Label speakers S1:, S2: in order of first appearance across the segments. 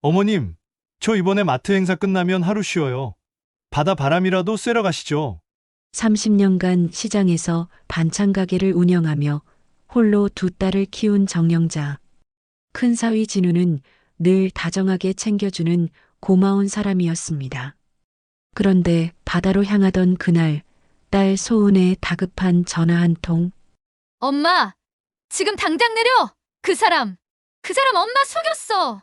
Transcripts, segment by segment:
S1: 어머님, 저 이번에 마트 행사 끝나면 하루 쉬어요. 바다 바람이라도 쐬러 가시죠.
S2: 30년간 시장에서 반찬 가게를 운영하며 홀로 두 딸을 키운 정영자. 큰 사위 진우는 늘 다정하게 챙겨주는 고마운 사람이었습니다. 그런데 바다로 향하던 그날, 딸 소은의 다급한 전화 한 통.
S3: 엄마, 지금 당장 내려! 그 사람 엄마 속였어!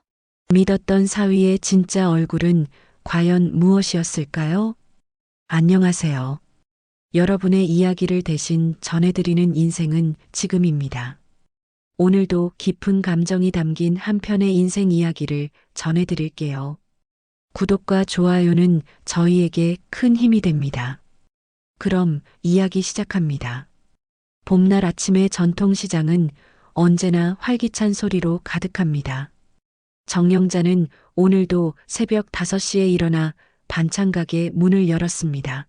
S2: 믿었던 사위의 진짜 얼굴은 과연 무엇이었을까요? 안녕하세요. 여러분의 이야기를 대신 전해드리는 인생은 지금입니다. 오늘도 깊은 감정이 담긴 한 편의 인생 이야기를 전해드릴게요. 구독과 좋아요는 저희에게 큰 힘이 됩니다. 그럼 이야기 시작합니다. 봄날 아침의 전통시장은 언제나 활기찬 소리로 가득합니다. 정영자는 오늘도 새벽 5시에 일어나 반찬가게 문을 열었습니다.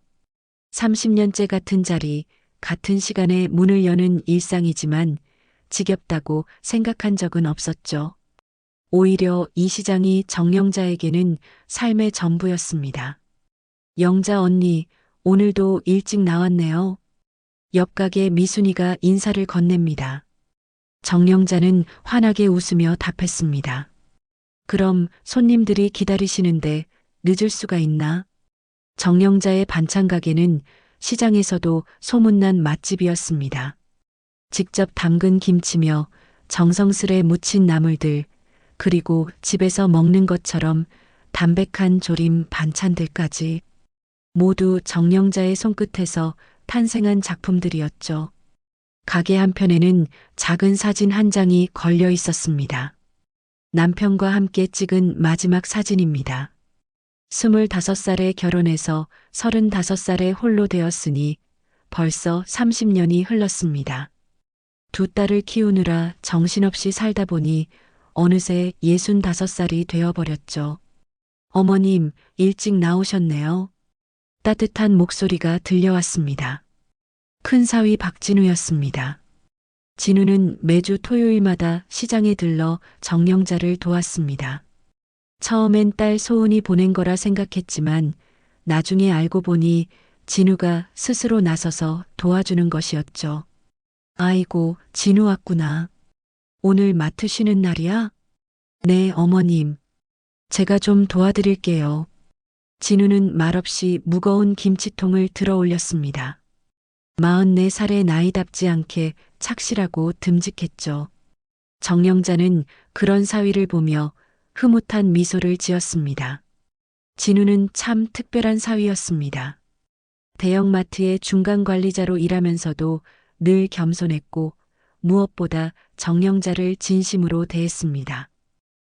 S2: 30년째 같은 자리, 같은 시간에 문을 여는 일상이지만 지겹다고 생각한 적은 없었죠. 오히려 이 시장이 정영자에게는 삶의 전부였습니다. 영자 언니, 오늘도 일찍 나왔네요. 옆 가게 미순이가 인사를 건넵니다. 정영자는 환하게 웃으며 답했습니다. 그럼 손님들이 기다리시는데 늦을 수가 있나? 정영자의 반찬 가게는 시장에서도 소문난 맛집이었습니다. 직접 담근 김치며 정성스레 무친 나물들, 그리고 집에서 먹는 것처럼 담백한 조림 반찬들까지 모두 정영자의 손끝에서 탄생한 작품들이었죠. 가게 한편에는 작은 사진 한 장이 걸려 있었습니다. 남편과 함께 찍은 마지막 사진입니다. 25살에 결혼해서 35살에 홀로 되었으니 벌써 30년이 흘렀습니다. 두 딸을 키우느라 정신없이 살다 보니 어느새 65살이 되어버렸죠. 어머님, 일찍 나오셨네요. 따뜻한 목소리가 들려왔습니다. 큰 사위 박진우였습니다. 진우는 매주 토요일마다 시장에 들러 정영자를 도왔습니다. 처음엔 딸 소은이 보낸 거라 생각했지만 나중에 알고 보니 진우가 스스로 나서서 도와주는 것이었죠. 아이고, 진우 왔구나. 오늘 마트 쉬는 날이야? 네, 어머님. 제가 좀 도와드릴게요. 진우는 말없이 무거운 김치통을 들어 올렸습니다. 44살의 나이답지 않게 착실하고 듬직했죠. 정영자는 그런 사위를 보며 흐뭇한 미소를 지었습니다. 진우는 참 특별한 사위였습니다. 대형마트의 중간 관리자로 일하면서도 늘 겸손했고 무엇보다 정영자를 진심으로 대했습니다.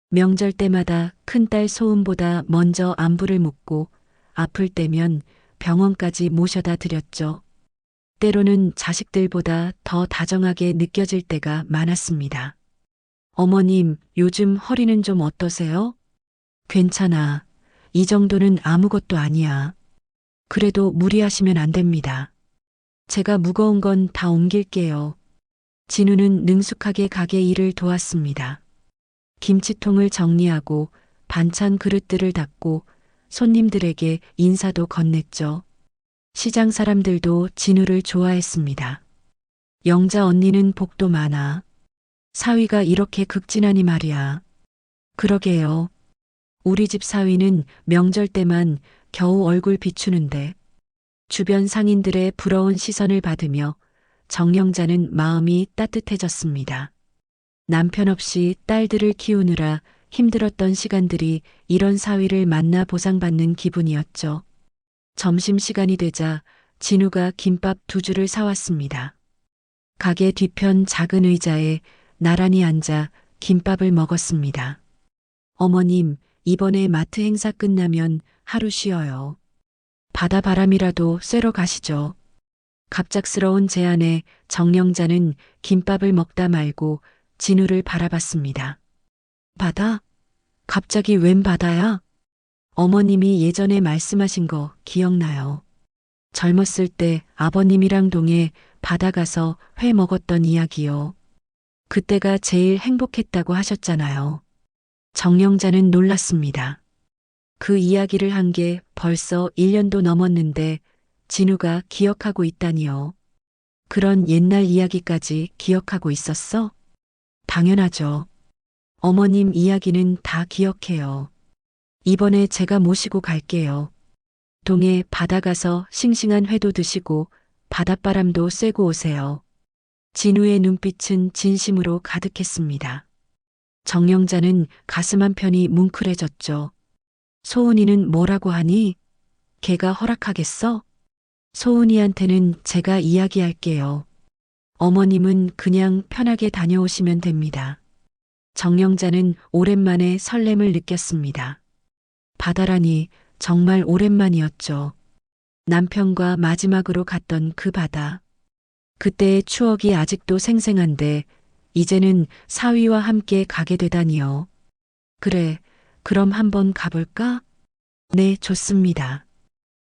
S2: 명절 때마다 큰딸 소은보다 먼저 안부를 묻고 아플 때면 병원까지 모셔다 드렸죠. 때로는 자식들보다 더 다정하게 느껴질 때가 많았습니다. 어머님, 요즘 허리는 좀 어떠세요? 괜찮아. 이 정도는 아무것도 아니야. 그래도 무리하시면 안 됩니다. 제가 무거운 건 다 옮길게요. 진우는 능숙하게 가게 일을 도왔습니다. 김치통을 정리하고 반찬 그릇들을 닦고 손님들에게 인사도 건넸죠. 시장 사람들도 진우를 좋아했습니다. 영자 언니는 복도 많아. 사위가 이렇게 극진하니 말이야. 그러게요. 우리 집 사위는 명절 때만 겨우 얼굴 비추는데 주변 상인들의 부러운 시선을 받으며 정영자는 마음이 따뜻해졌습니다. 남편 없이 딸들을 키우느라 힘들었던 시간들이 이런 사위를 만나 보상받는 기분이었죠. 점심시간이 되자 진우가 김밥 2줄을 사왔습니다. 가게 뒤편 작은 의자에 나란히 앉아 김밥을 먹었습니다. 어머님, 이번에 마트 행사 끝나면 하루 쉬어요. 바다 바람이라도 쐬러 가시죠. 갑작스러운 제안에 정영자는 김밥을 먹다 말고 진우를 바라봤습니다. 바다? 갑자기 웬 바다야? 어머님이 예전에 말씀하신 거 기억나요. 젊었을 때 아버님이랑 동해 바다 가서 회 먹었던 이야기요. 그때가 제일 행복했다고 하셨잖아요. 정영자는 놀랐습니다. 그 이야기를 한 게 벌써 1년도 넘었는데 진우가 기억하고 있다니요. 그런 옛날 이야기까지 기억하고 있었어? 당연하죠. 어머님 이야기는 다 기억해요. 이번에 제가 모시고 갈게요. 동해 바다 가서 싱싱한 회도 드시고 바닷바람도 쐬고 오세요. 진우의 눈빛은 진심으로 가득했습니다. 정영자는 가슴 한편이 뭉클해졌죠. 소은이는 뭐라고 하니? 걔가 허락하겠어? 소은이한테는 제가 이야기할게요. 어머님은 그냥 편하게 다녀오시면 됩니다. 정영자는 오랜만에 설렘을 느꼈습니다. 바다라니 정말 오랜만이었죠. 남편과 마지막으로 갔던 그 바다. 그때의 추억이 아직도 생생한데 이제는 사위와 함께 가게 되다니요. 그래, 그럼 한번 가볼까? 네, 좋습니다.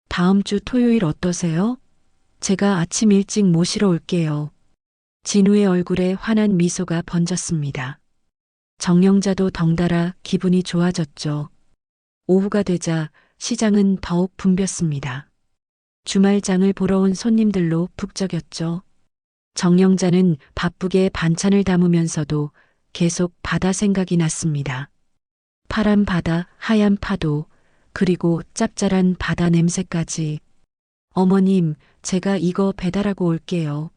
S2: 다음 주 토요일 어떠세요? 제가 아침 일찍 모시러 올게요. 진우의 얼굴에 환한 미소가 번졌습니다. 정영자도 덩달아 기분이 좋아졌죠. 오후가 되자 시장은 더욱 붐볐습니다. 주말장을 보러 온 손님들로 북적였죠. 정영자는 바쁘게 반찬을 담으면서도 계속 바다 생각이 났습니다. 파란 바다, 하얀 파도, 그리고 짭짤한 바다 냄새까지. 어머님, 제가 이거 배달하고 올게요.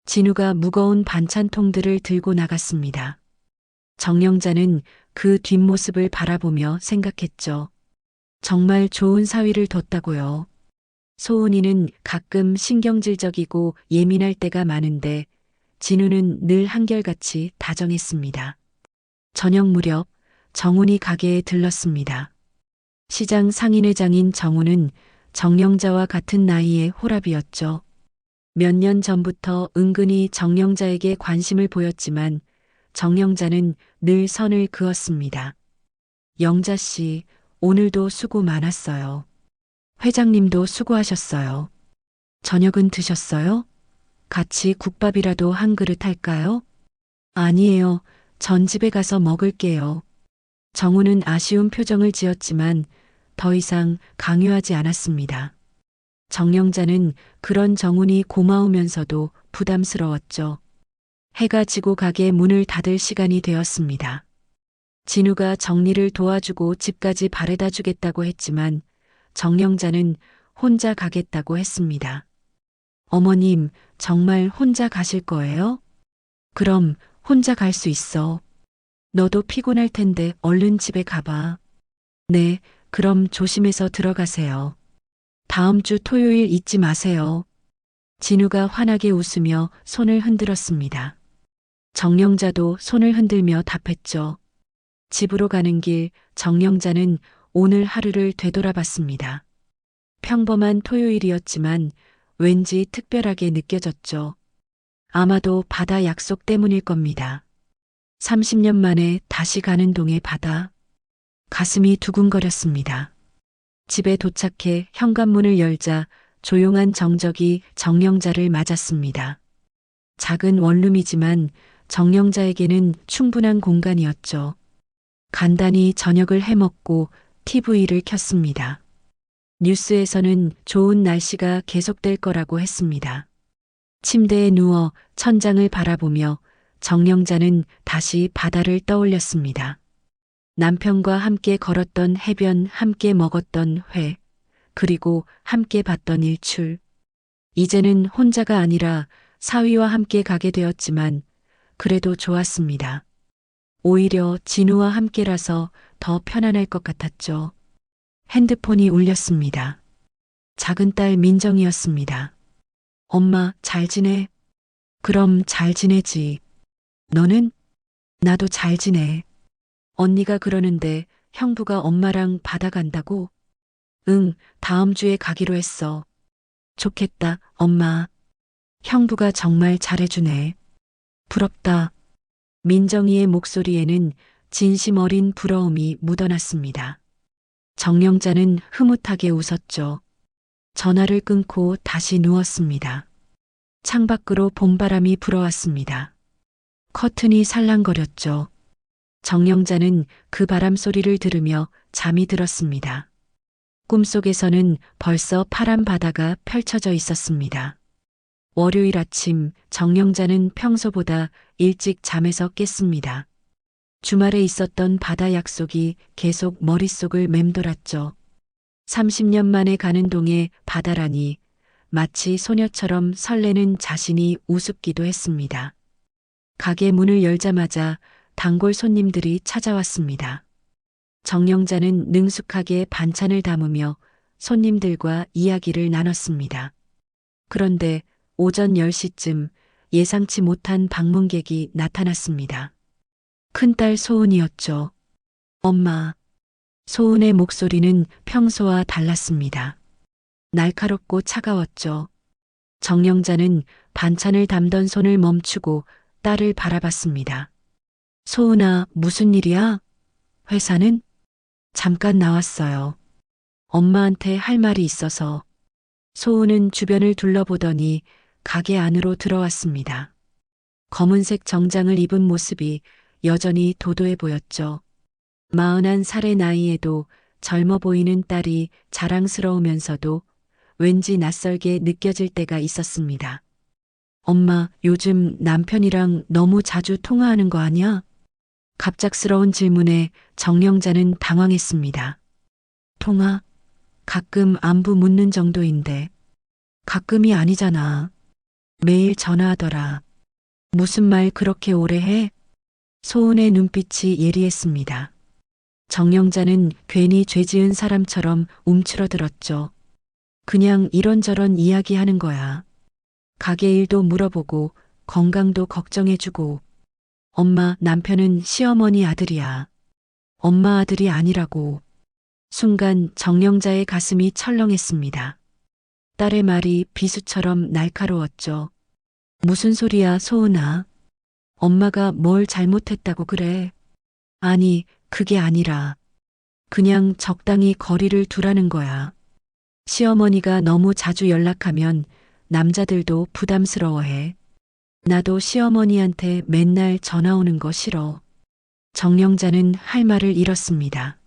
S2: 진우가 무거운 반찬통들을 들고 나갔습니다. 정영자는 그 뒷모습을 바라보며 생각했죠. 정말 좋은 사위를 뒀다고요. 소은이는 가끔 신경질적이고 예민할 때가 많은데 진우는 늘 한결같이 다정했습니다. 저녁 무렵 정훈이 가게에 들렀습니다. 시장 상인회장인 정훈은 정영자와 같은 나이의 호랍이었죠. 몇 년 전부터 은근히 정영자에게 관심을 보였지만 정영자는 늘 선을 그었습니다. 영자 씨, 오늘도 수고 많았어요. 회장님도 수고하셨어요. 저녁은 드셨어요? 같이 국밥이라도 한 그릇 할까요? 아니에요. 전 집에 가서 먹을게요. 정우는 아쉬운 표정을 지었지만 더 이상 강요하지 않았습니다. 정영자는 그런 정훈이 고마우면서도 부담스러웠죠. 해가 지고 가게 문을 닫을 시간이 되었습니다. 진우가 정리를 도와주고 집까지 바래다 주겠다고 했지만 정영자는 혼자 가겠다고 했습니다. 어머님, 정말 혼자 가실 거예요? 그럼 혼자 갈 수 있어. 너도 피곤할 텐데 얼른 집에 가봐. 네, 그럼 조심해서 들어가세요. 다음 주 토요일 잊지 마세요. 진우가 환하게 웃으며 손을 흔들었습니다. 정영자도 손을 흔들며 답했죠. 집으로 가는 길 정영자는 오늘 하루를 되돌아봤습니다. 평범한 토요일이었지만 왠지 특별하게 느껴졌죠. 아마도 바다 약속 때문일 겁니다. 30년 만에 다시 가는 동해 바다. 가슴이 두근거렸습니다. 집에 도착해 현관문을 열자 조용한 정적이 정영자를 맞았습니다. 작은 원룸이지만 정영자에게는 충분한 공간이었죠. 간단히 저녁을 해먹고 TV를 켰습니다. 뉴스에서는 좋은 날씨가 계속될 거라고 했습니다. 침대에 누워 천장을 바라보며 정영자는 다시 바다를 떠올렸습니다. 남편과 함께 걸었던 해변, 함께 먹었던 회, 그리고 함께 봤던 일출. 이제는 혼자가 아니라 사위와 함께 가게 되었지만 그래도 좋았습니다. 오히려 진우와 함께라서 더 편안할 것 같았죠. 핸드폰이 울렸습니다. 작은 딸 민정이었습니다. 엄마, 잘 지내? 그럼 잘 지내지. 너는? 나도 잘 지내. 언니가 그러는데 형부가 엄마랑 바다 간다고? 응, 다음 주에 가기로 했어. 좋겠다, 엄마. 형부가 정말 잘해주네. 부럽다. 민정이의 목소리에는 진심 어린 부러움이 묻어났습니다. 정영자는 흐뭇하게 웃었죠. 전화를 끊고 다시 누웠습니다. 창밖으로 봄바람이 불어왔습니다. 커튼이 살랑거렸죠. 정영자는 그 바람 소리를 들으며 잠이 들었습니다. 꿈속에서는 벌써 파란 바다가 펼쳐져 있었습니다. 월요일 아침 정영자는 평소보다 일찍 잠에서 깼습니다. 주말에 있었던 바다 약속이 계속 머릿속을 맴돌았죠. 30년 만에 가는 동에 바다라니 마치 소녀처럼 설레는 자신이 우습기도 했습니다. 가게 문을 열자마자 단골 손님들이 찾아왔습니다. 정영자는 능숙하게 반찬을 담으며 손님들과 이야기를 나눴습니다. 그런데 오전 10시쯤 예상치 못한 방문객이 나타났습니다. 큰딸 소은이었죠. 엄마. 소은의 목소리는 평소와 달랐습니다. 날카롭고 차가웠죠. 정영자는 반찬을 담던 손을 멈추고 딸을 바라봤습니다. 소은아, 무슨 일이야? 회사는? 잠깐 나왔어요. 엄마한테 할 말이 있어서. 소은은 주변을 둘러보더니 가게 안으로 들어왔습니다. 검은색 정장을 입은 모습이 여전히 도도해 보였죠. 41살의 나이에도 젊어 보이는 딸이 자랑스러우면서도 왠지 낯설게 느껴질 때가 있었습니다. 엄마, 요즘 남편이랑 너무 자주 통화하는 거 아니야? 갑작스러운 질문에 정영자는 당황했습니다. 통화? 가끔 안부 묻는 정도인데. 가끔이 아니잖아. 매일 전화하더라. 무슨 말 그렇게 오래 해? 소은의 눈빛이 예리했습니다. 정영자는 괜히 죄 지은 사람처럼 움츠러들었죠. 그냥 이런저런 이야기하는 거야. 가게 일도 물어보고 건강도 걱정해주고. 엄마, 남편은 시어머니 아들이야. 엄마 아들이 아니라고. 순간 정영자의 가슴이 철렁했습니다. 딸의 말이 비수처럼 날카로웠죠. 무슨 소리야, 소은아. 엄마가 뭘 잘못했다고 그래. 아니, 그게 아니라 그냥 적당히 거리를 두라는 거야. 시어머니가 너무 자주 연락하면 남자들도 부담스러워해. 나도 시어머니한테 맨날 전화 오는 거 싫어. 정영자는 할 말을 잃었습니다.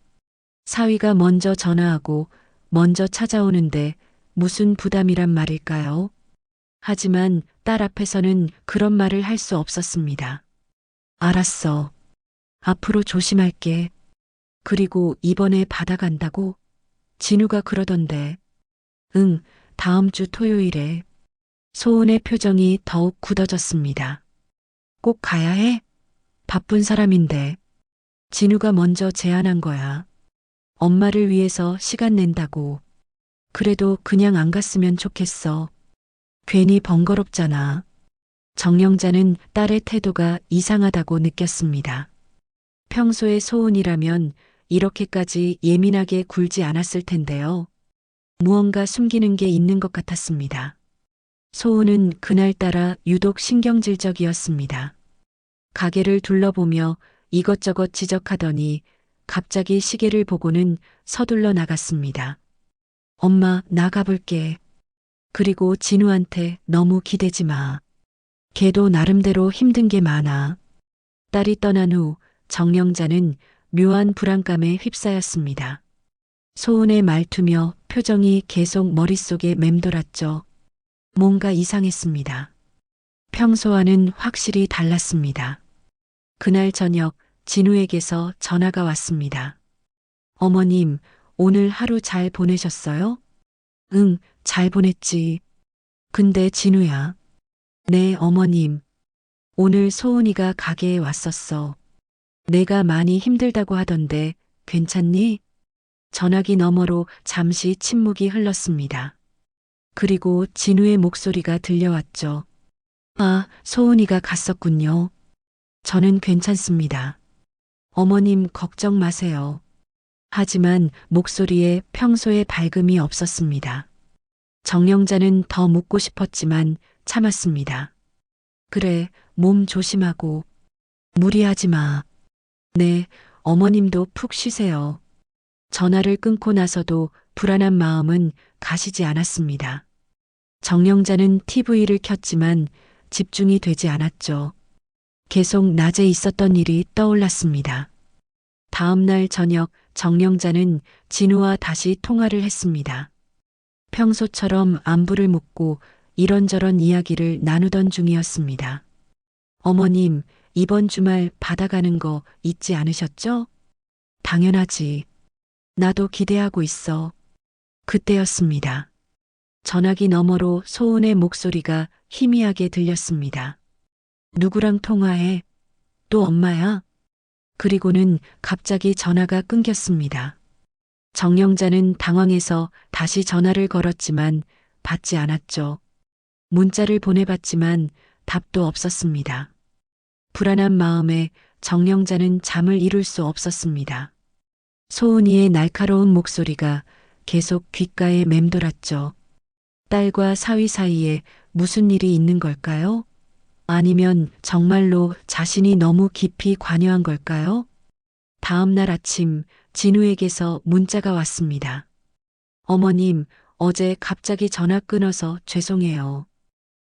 S2: 사위가 먼저 전화하고 먼저 찾아오는데 무슨 부담이란 말일까요? 하지만 딸 앞에서는 그런 말을 할 수 없었습니다. 알았어. 앞으로 조심할게. 그리고 이번에 바다 간다고? 진우가 그러던데. 응, 다음 주 토요일에. 소은의 표정이 더욱 굳어졌습니다. 꼭 가야 해? 바쁜 사람인데. 진우가 먼저 제안한 거야. 엄마를 위해서 시간 낸다고. 그래도 그냥 안 갔으면 좋겠어. 괜히 번거롭잖아. 정영자는 딸의 태도가 이상하다고 느꼈습니다. 평소에 소은이라면 이렇게까지 예민하게 굴지 않았을 텐데요. 무언가 숨기는 게 있는 것 같았습니다. 소은은 그날따라 유독 신경질적이었습니다. 가게를 둘러보며 이것저것 지적하더니 갑자기 시계를 보고는 서둘러 나갔습니다. 엄마, 나가볼게. 그리고 진우한테 너무 기대지 마. 걔도 나름대로 힘든 게 많아. 딸이 떠난 후 정영자는 묘한 불안감에 휩싸였습니다. 소은의 말투며 표정이 계속 머릿속에 맴돌았죠. 뭔가 이상했습니다. 평소와는 확실히 달랐습니다. 그날 저녁 진우에게서 전화가 왔습니다. 어머님, 오늘 하루 잘 보내셨어요? 응, 잘 보냈지. 근데 진우야. 네, 어머님. 오늘 소은이가 가게에 왔었어. 내가 많이 힘들다고 하던데 괜찮니? 전화기 너머로 잠시 침묵이 흘렀습니다. 그리고 진우의 목소리가 들려왔죠. 아, 소은이가 갔었군요. 저는 괜찮습니다. 어머님 걱정 마세요. 하지만 목소리에 평소의 밝음이 없었습니다. 정영자는 더 묻고 싶었지만 참았습니다. 그래, 몸 조심하고. 무리하지 마. 네, 어머님도 푹 쉬세요. 전화를 끊고 나서도 불안한 마음은 가시지 않았습니다. 정영자는 TV를 켰지만 집중이 되지 않았죠. 계속 낮에 있었던 일이 떠올랐습니다. 다음 날 저녁 정영자는 진우와 다시 통화를 했습니다. 평소처럼 안부를 묻고 이런저런 이야기를 나누던 중이었습니다. 어머님, 이번 주말 바다 가는 거 잊지 않으셨죠? 당연하지. 나도 기대하고 있어. 그때였습니다. 전화기 너머로 소은의 목소리가 희미하게 들렸습니다. 누구랑 통화해? 또 엄마야? 그리고는 갑자기 전화가 끊겼습니다. 정영자는 당황해서 다시 전화를 걸었지만 받지 않았죠. 문자를 보내봤지만 답도 없었습니다. 불안한 마음에 정영자는 잠을 이룰 수 없었습니다. 소은이의 날카로운 목소리가 계속 귓가에 맴돌았죠. 딸과 사위 사이에 무슨 일이 있는 걸까요? 아니면 정말로 자신이 너무 깊이 관여한 걸까요? 다음 날 아침 진우에게서 문자가 왔습니다. 어머님, 어제 갑자기 전화 끊어서 죄송해요.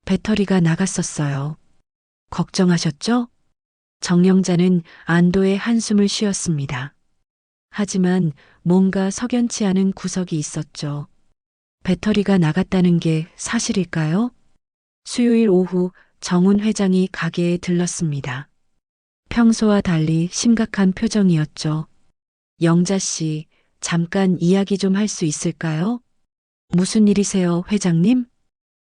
S2: 배터리가 나갔었어요. 걱정하셨죠? 정영자는 안도의 한숨을 쉬었습니다. 하지만 뭔가 석연치 않은 구석이 있었죠. 배터리가 나갔다는 게 사실일까요? 수요일 오후 정훈 회장이 가게에 들렀습니다. 평소와 달리 심각한 표정이었죠. 영자 씨, 잠깐 이야기 좀 할 수 있을까요? 무슨 일이세요, 회장님?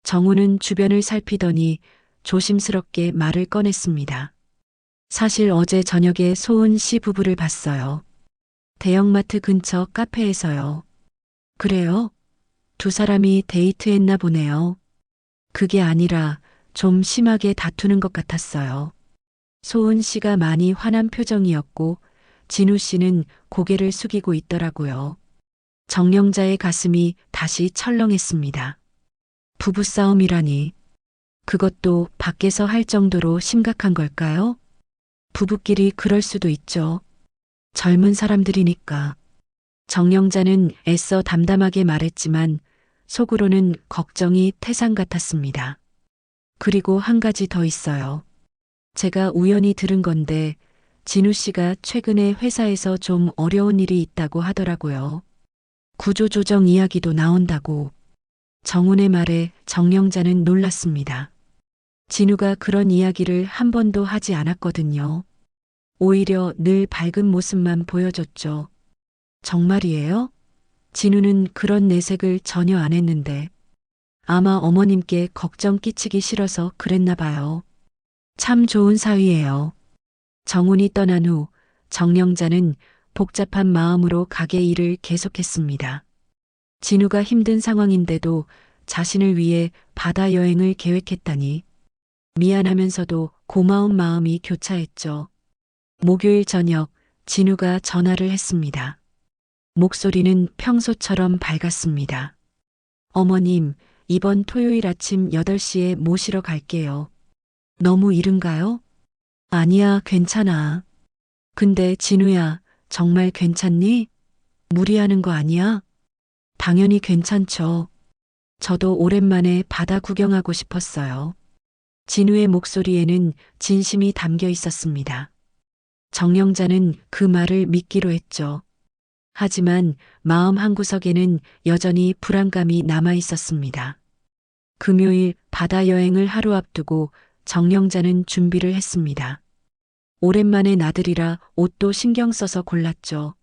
S2: 정훈은 주변을 살피더니 조심스럽게 말을 꺼냈습니다. 사실 어제 저녁에 소은 씨 부부를 봤어요. 대형마트 근처 카페에서요. 그래요? 두 사람이 데이트했나 보네요. 그게 아니라 좀 심하게 다투는 것 같았어요. 소은 씨가 많이 화난 표정이었고 진우 씨는 고개를 숙이고 있더라고요. 정영자의 가슴이 다시 철렁했습니다. 부부싸움이라니. 그것도 밖에서 할 정도로 심각한 걸까요? 부부끼리 그럴 수도 있죠. 젊은 사람들이니까. 정영자는 애써 담담하게 말했지만 속으로는 걱정이 태산 같았습니다. 그리고 한 가지 더 있어요. 제가 우연히 들은 건데 진우 씨가 최근에 회사에서 좀 어려운 일이 있다고 하더라고요. 구조조정 이야기도 나온다고. 정훈의 말에 정영자는 놀랐습니다. 진우가 그런 이야기를 한 번도 하지 않았거든요. 오히려 늘 밝은 모습만 보여줬죠. 정말이에요? 진우는 그런 내색을 전혀 안 했는데 아마 어머님께 걱정 끼치기 싫어서 그랬나 봐요. 참 좋은 사위예요. 정훈이 떠난 후 정영자는 복잡한 마음으로 가게 일을 계속했습니다. 진우가 힘든 상황인데도 자신을 위해 바다 여행을 계획했다니 미안하면서도 고마운 마음이 교차했죠. 목요일 저녁 진우가 전화를 했습니다. 목소리는 평소처럼 밝았습니다. 어머님, 이번 토요일 아침 8시에 모시러 갈게요. 너무 이른가요? 아니야, 괜찮아. 근데 진우야, 정말 괜찮니? 무리하는 거 아니야? 당연히 괜찮죠. 저도 오랜만에 바다 구경하고 싶었어요. 진우의 목소리에는 진심이 담겨 있었습니다. 정영자는 그 말을 믿기로 했죠. 하지만 마음 한구석에는 여전히 불안감이 남아 있었습니다. 금요일 바다 여행을 하루 앞두고 정영자는 준비를 했습니다. 오랜만에 나들이라 옷도 신경 써서 골랐죠.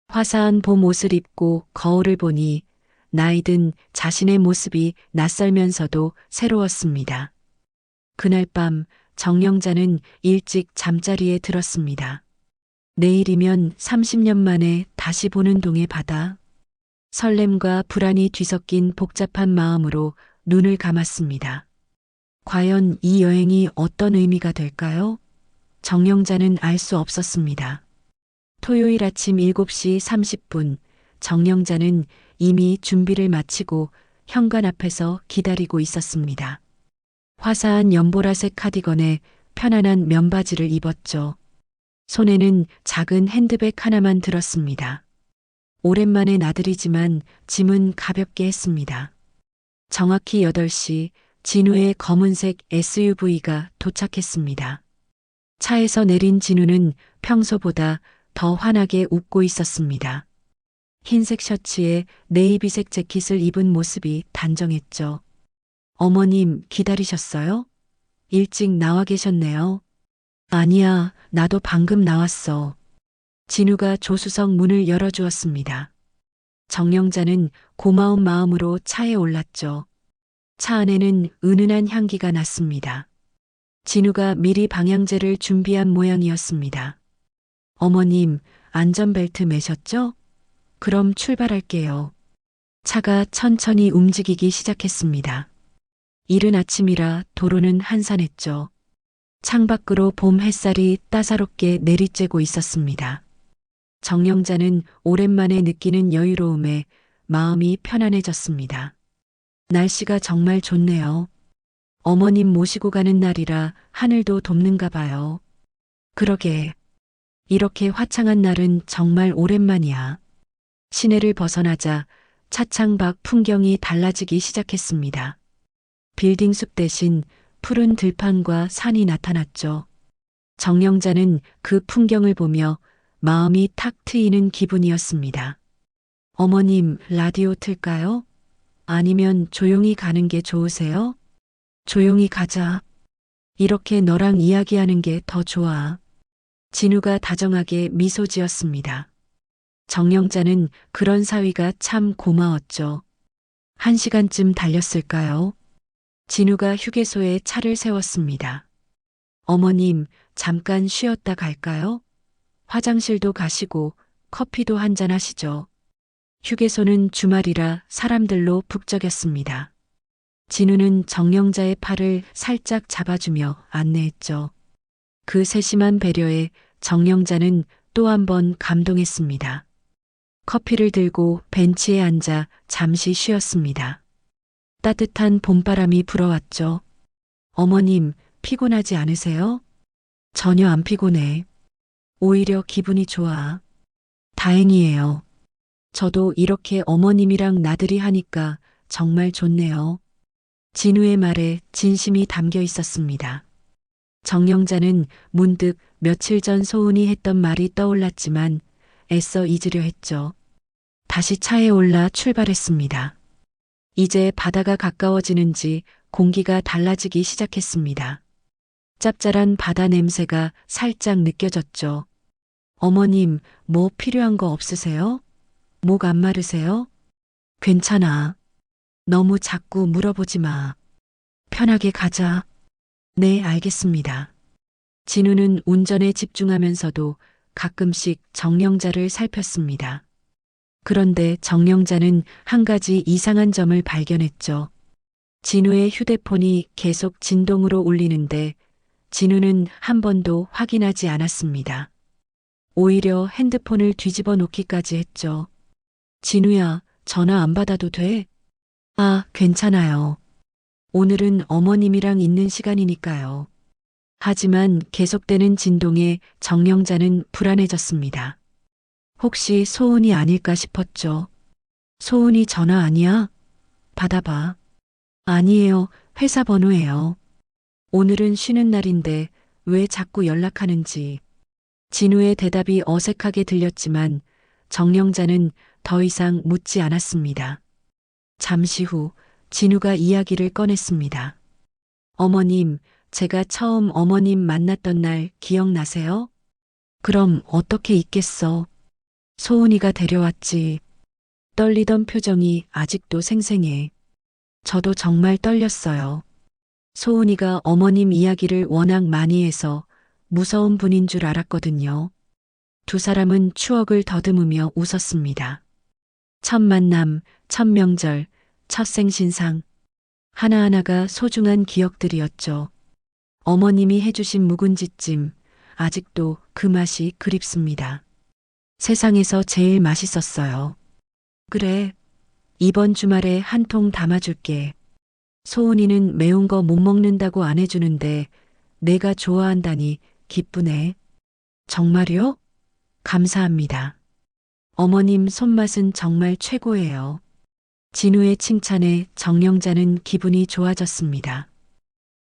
S2: 화사한 봄 옷을 입고 거울을 보니 나이든 자신의 모습이 낯설면서도 새로웠습니다. 그날 밤 정영자는 일찍 잠자리에 들었습니다. 내일이면 30년 만에 다시 보는 동해 바다. 설렘과 불안이 뒤섞인 복잡한 마음으로 눈을 감았습니다. 과연 이 여행이 어떤 의미가 될까요? 정영자는 알 수 없었습니다. 토요일 아침 7시 30분 정영자는 이미 준비를 마치고 현관 앞에서 기다리고 있었습니다. 화사한 연보라색 카디건에 편안한 면바지를 입었죠. 손에는 작은 핸드백 하나만 들었습니다. 오랜만에 나들이지만 짐은 가볍게 했습니다. 정확히 8시 진우의 검은색 SUV가 도착했습니다. 차에서 내린 진우는 평소보다 더 환하게 웃고 있었습니다. 흰색 셔츠에 네이비색 재킷을 입은 모습이 단정했죠. 어머님 기다리셨어요? 일찍 나와 계셨네요. 아니야, 나도 방금 나왔어. 진우가 조수석 문을 열어주었습니다. 정영자는 고마운 마음으로 차에 올랐죠. 차 안에는 은은한 향기가 났습니다. 진우가 미리 방향제를 준비한 모양이었습니다. 어머님, 안전벨트 매셨죠? 그럼 출발할게요. 차가 천천히 움직이기 시작했습니다. 이른 아침이라 도로는 한산했죠. 창밖으로 봄 햇살이 따사롭게 내리쬐고 있었습니다. 정영자는 오랜만에 느끼는 여유로움에 마음이 편안해졌습니다. 날씨가 정말 좋네요. 어머님 모시고 가는 날이라 하늘도 덥는가 봐요. 그러게. 이렇게 화창한 날은 정말 오랜만이야. 시내를 벗어나자 차창 밖 풍경이 달라지기 시작했습니다. 빌딩 숲 대신 푸른 들판과 산이 나타났죠. 정영자는 그 풍경을 보며 마음이 탁 트이는 기분이었습니다. 어머님, 라디오 틀까요? 아니면 조용히 가는 게 좋으세요? 조용히 가자. 이렇게 너랑 이야기하는 게 더 좋아. 진우가 다정하게 미소 지었습니다. 정영자는 그런 사위가 참 고마웠죠. 1시간쯤 달렸을까요? 진우가 휴게소에 차를 세웠습니다. 어머님, 잠깐 쉬었다 갈까요? 화장실도 가시고 커피도 한잔 하시죠. 휴게소는 주말이라 사람들로 북적였습니다. 진우는 정영자의 팔을 살짝 잡아주며 안내했죠. 그 세심한 배려에 정영자는 또 한 번 감동했습니다. 커피를 들고 벤치에 앉아 잠시 쉬었습니다. 따뜻한 봄바람이 불어왔죠. 어머님, 피곤하지 않으세요? 전혀 안 피곤해. 오히려 기분이 좋아. 다행이에요. 저도 이렇게 어머님이랑 나들이 하니까 정말 좋네요. 진우의 말에 진심이 담겨 있었습니다. 정영자는 문득 며칠 전 소은이 했던 말이 떠올랐지만 애써 잊으려 했죠. 다시 차에 올라 출발했습니다. 이제 바다가 가까워지는지 공기가 달라지기 시작했습니다. 짭짤한 바다 냄새가 살짝 느껴졌죠. 어머님, 뭐 필요한 거 없으세요? 목 안 마르세요? 괜찮아. 너무 자꾸 물어보지 마. 편하게 가자. 네, 알겠습니다. 진우는 운전에 집중하면서도 가끔씩 정영자를 살폈습니다. 그런데 정영자는 한 가지 이상한 점을 발견했죠. 진우의 휴대폰이 계속 진동으로 울리는데 진우는 한 번도 확인하지 않았습니다. 오히려 핸드폰을 뒤집어 놓기까지 했죠. 진우야, 전화 안 받아도 돼? 아, 괜찮아요. 오늘은 어머님이랑 있는 시간이니까요. 하지만 계속되는 진동에 정영자는 불안해졌습니다. 혹시 소은이 아닐까 싶었죠. 소은이 전화 아니야? 받아봐. 아니에요. 회사 번호예요. 오늘은 쉬는 날인데 왜 자꾸 연락하는지. 진우의 대답이 어색하게 들렸지만 정영자는 더 이상 묻지 않았습니다. 잠시 후 진우가 이야기를 꺼냈습니다. 어머님, 제가 처음 어머님 만났던 날 기억나세요? 그럼 어떻게 잊겠어. 소은이가 데려왔지. 떨리던 표정이 아직도 생생해. 저도 정말 떨렸어요. 소은이가 어머님 이야기를 워낙 많이 해서 무서운 분인 줄 알았거든요. 두 사람은 추억을 더듬으며 웃었습니다. 첫 만남, 첫 명절, 첫 생신상. 하나하나가 소중한 기억들이었죠. 어머님이 해주신 묵은지찜, 아직도 그 맛이 그립습니다. 세상에서 제일 맛있었어요. 그래, 이번 주말에 한 통 담아줄게. 소은이는 매운 거 못 먹는다고 안 해주는데 내가 좋아한다니 기쁘네. 정말요? 감사합니다. 어머님 손맛은 정말 최고예요. 진우의 칭찬에 정영자는 기분이 좋아졌습니다.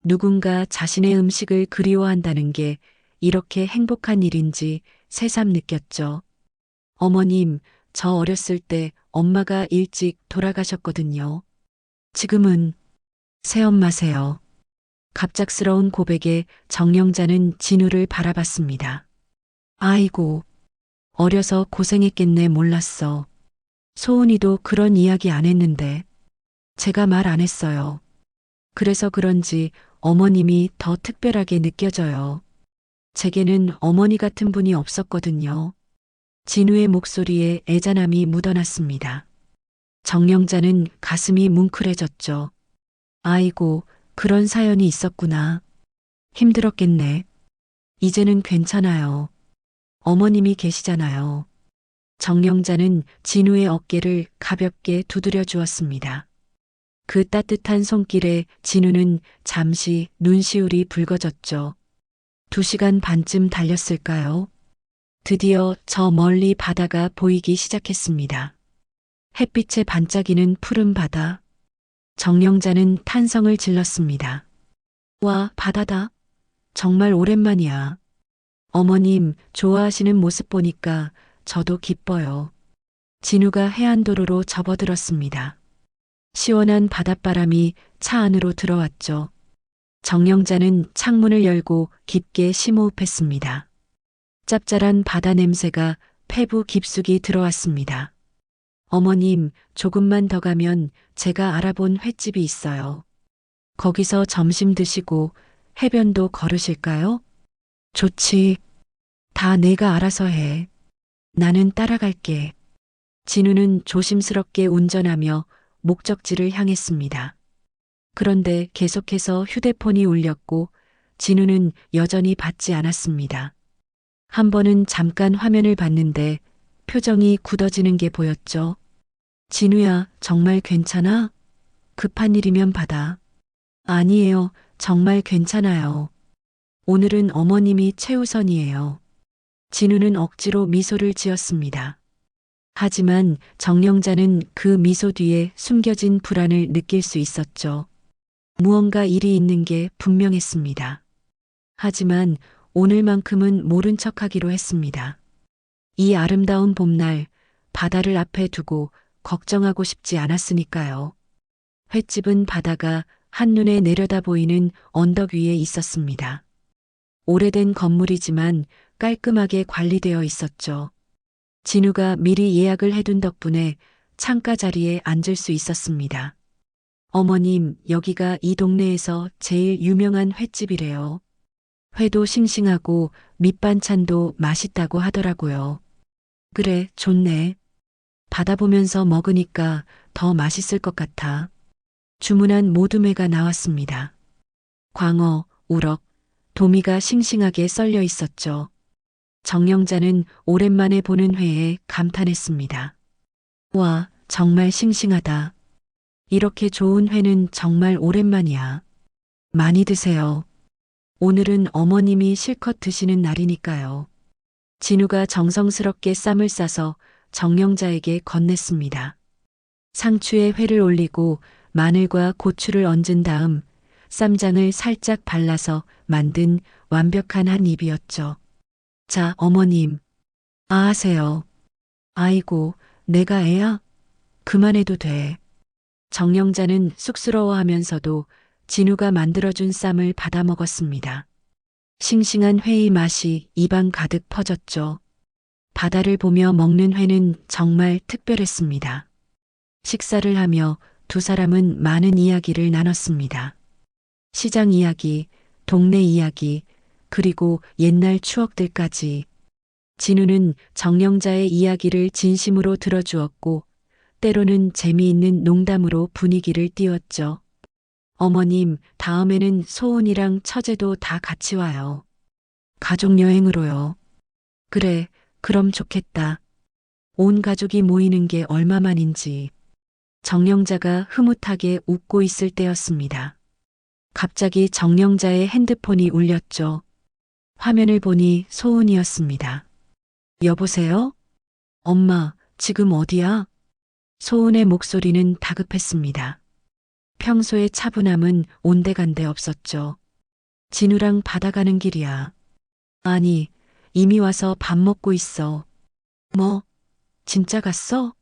S2: 누군가 자신의 음식을 그리워한다는 게 이렇게 행복한 일인지 새삼 느꼈죠. 어머님, 저 어렸을 때 엄마가 일찍 돌아가셨거든요. 지금은 새엄마세요. 갑작스러운 고백에 정영자는 진우를 바라봤습니다. 아이고, 어려서 고생했겠네 몰랐어. 소은이도 그런 이야기 안 했는데 제가 말 안 했어요. 그래서 그런지 어머님이 더 특별하게 느껴져요. 제게는 어머니 같은 분이 없었거든요. 진우의 목소리에 애잔함이 묻어났습니다. 정영자는 가슴이 뭉클해졌죠. 아이고, 그런 사연이 있었구나. 힘들었겠네. 이제는 괜찮아요. 어머님이 계시잖아요. 정영자는 진우의 어깨를 가볍게 두드려 주었습니다. 그 따뜻한 손길에 진우는 잠시 눈시울이 붉어졌죠. 2시간 반쯤 달렸을까요? 드디어 저 멀리 바다가 보이기 시작했습니다. 햇빛에 반짝이는 푸른 바다. 정영자는 탄성을 질렀습니다. 와, 바다다. 정말 오랜만이야. 어머님 좋아하시는 모습 보니까 저도 기뻐요. 진우가 해안도로로 접어들었습니다. 시원한 바닷바람이 차 안으로 들어왔죠. 정영자는 창문을 열고 깊게 심호흡했습니다. 짭짤한 바다 냄새가 폐부 깊숙이 들어왔습니다. 어머님, 조금만 더 가면 제가 알아본 횟집이 있어요. 거기서 점심 드시고 해변도 걸으실까요? 좋지. 다 내가 알아서 해. 나는 따라갈게. 진우는 조심스럽게 운전하며 목적지를 향했습니다. 그런데 계속해서 휴대폰이 울렸고 진우는 여전히 받지 않았습니다. 한 번은 잠깐 화면을 봤는데 표정이 굳어지는 게 보였죠. 진우야, 정말 괜찮아? 급한 일이면 받아. 아니에요. 정말 괜찮아요. 오늘은 어머님이 최우선이에요. 진우는 억지로 미소를 지었습니다. 하지만 정영자는 그 미소 뒤에 숨겨진 불안을 느낄 수 있었죠. 무언가 일이 있는 게 분명했습니다. 하지만 오늘만큼은 모른 척하기로 했습니다. 이 아름다운 봄날 바다를 앞에 두고 걱정하고 싶지 않았으니까요. 횟집은 바다가 한눈에 내려다 보이는 언덕 위에 있었습니다. 오래된 건물이지만 깔끔하게 관리되어 있었죠. 진우가 미리 예약을 해둔 덕분에 창가 자리에 앉을 수 있었습니다. 어머님, 여기가 이 동네에서 제일 유명한 횟집이래요. 회도 싱싱하고 밑반찬도 맛있다고 하더라고요. 그래, 좋네. 받아보면서 먹으니까 더 맛있을 것 같아. 주문한 모둠회가 나왔습니다. 광어, 우럭, 도미가 싱싱하게 썰려 있었죠. 정영자는 오랜만에 보는 회에 감탄했습니다. 와, 정말 싱싱하다. 이렇게 좋은 회는 정말 오랜만이야. 많이 드세요. 오늘은 어머님이 실컷 드시는 날이니까요. 진우가 정성스럽게 쌈을 싸서 정영자에게 건넸습니다. 상추에 회를 올리고 마늘과 고추를 얹은 다음 쌈장을 살짝 발라서 만든 완벽한 한 입이었죠. 자, 어머님. 하세요. 아이고, 내가 애야? 그만해도 돼. 정영자는 쑥스러워하면서도 진우가 만들어준 쌈을 받아 먹었습니다. 싱싱한 회의 맛이 입안 가득 퍼졌죠. 바다를 보며 먹는 회는 정말 특별했습니다. 식사를 하며 두 사람은 많은 이야기를 나눴습니다. 시장 이야기, 동네 이야기, 그리고 옛날 추억들까지. 진우는 정영자의 이야기를 진심으로 들어주었고 때로는 재미있는 농담으로 분위기를 띄웠죠. 어머님, 다음에는 소은이랑 처제도 다 같이 와요. 가족여행으로요. 그래, 그럼 좋겠다. 온 가족이 모이는 게 얼마만인지. 정영자가 흐뭇하게 웃고 있을 때였습니다. 갑자기 정영자의 핸드폰이 울렸죠. 화면을 보니 소은이었습니다. 여보세요? 엄마, 지금 어디야? 소은의 목소리는 다급했습니다. 평소의 차분함은 온데간데 없었죠. 진우랑 바다 가는 길이야. 아니, 이미 와서 밥 먹고 있어. 뭐, 진짜 갔어?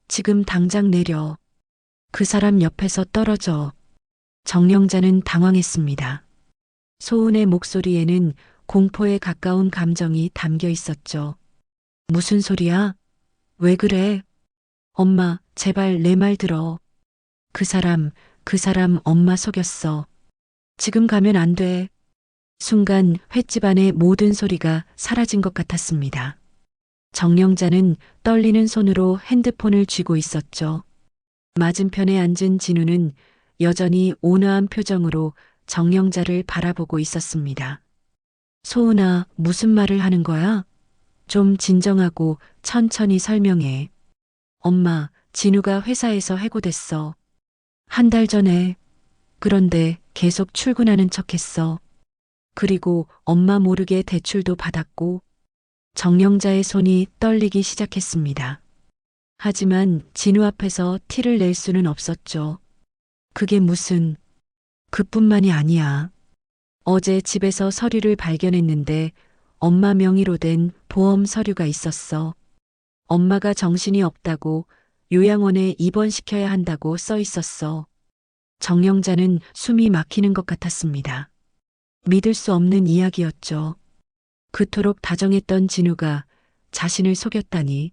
S2: 지금 당장 내려. 그 사람 옆에서 떨어져. 정령자는 당황했습니다. 소은의 목소리에는 공포에 가까운 감정이 담겨 있었죠. 무슨 소리야? 왜 그래? 엄마, 제발 내 말 들어. 그 사람 엄마 속였어. 지금 가면 안 돼. 순간 횟집 안의 모든 소리가 사라진 것 같았습니다. 정령자는 떨리는 손으로 핸드폰을 쥐고 있었죠. 맞은편에 앉은 진우는 여전히 온화한 표정으로 정령자를 바라보고 있었습니다. 소은아, 무슨 말을 하는 거야? 좀 진정하고 천천히 설명해. 엄마, 진우가 회사에서 해고됐어. 한 달 전에. 그런데 계속 출근하는 척했어. 그리고 엄마 모르게 대출도 받았고. 정령자의 손이 떨리기 시작했습니다. 하지만 진우 앞에서 티를 낼 수는 없었죠. 그게 무슨, 그뿐만이 아니야. 어제 집에서 서류를 발견했는데 엄마 명의로 된 보험 서류가 있었어. 엄마가 정신이 없다고 요양원에 입원시켜야 한다고 써 있었어. 정령자는 숨이 막히는 것 같았습니다. 믿을 수 없는 이야기였죠. 그토록 다정했던 진우가 자신을 속였다니.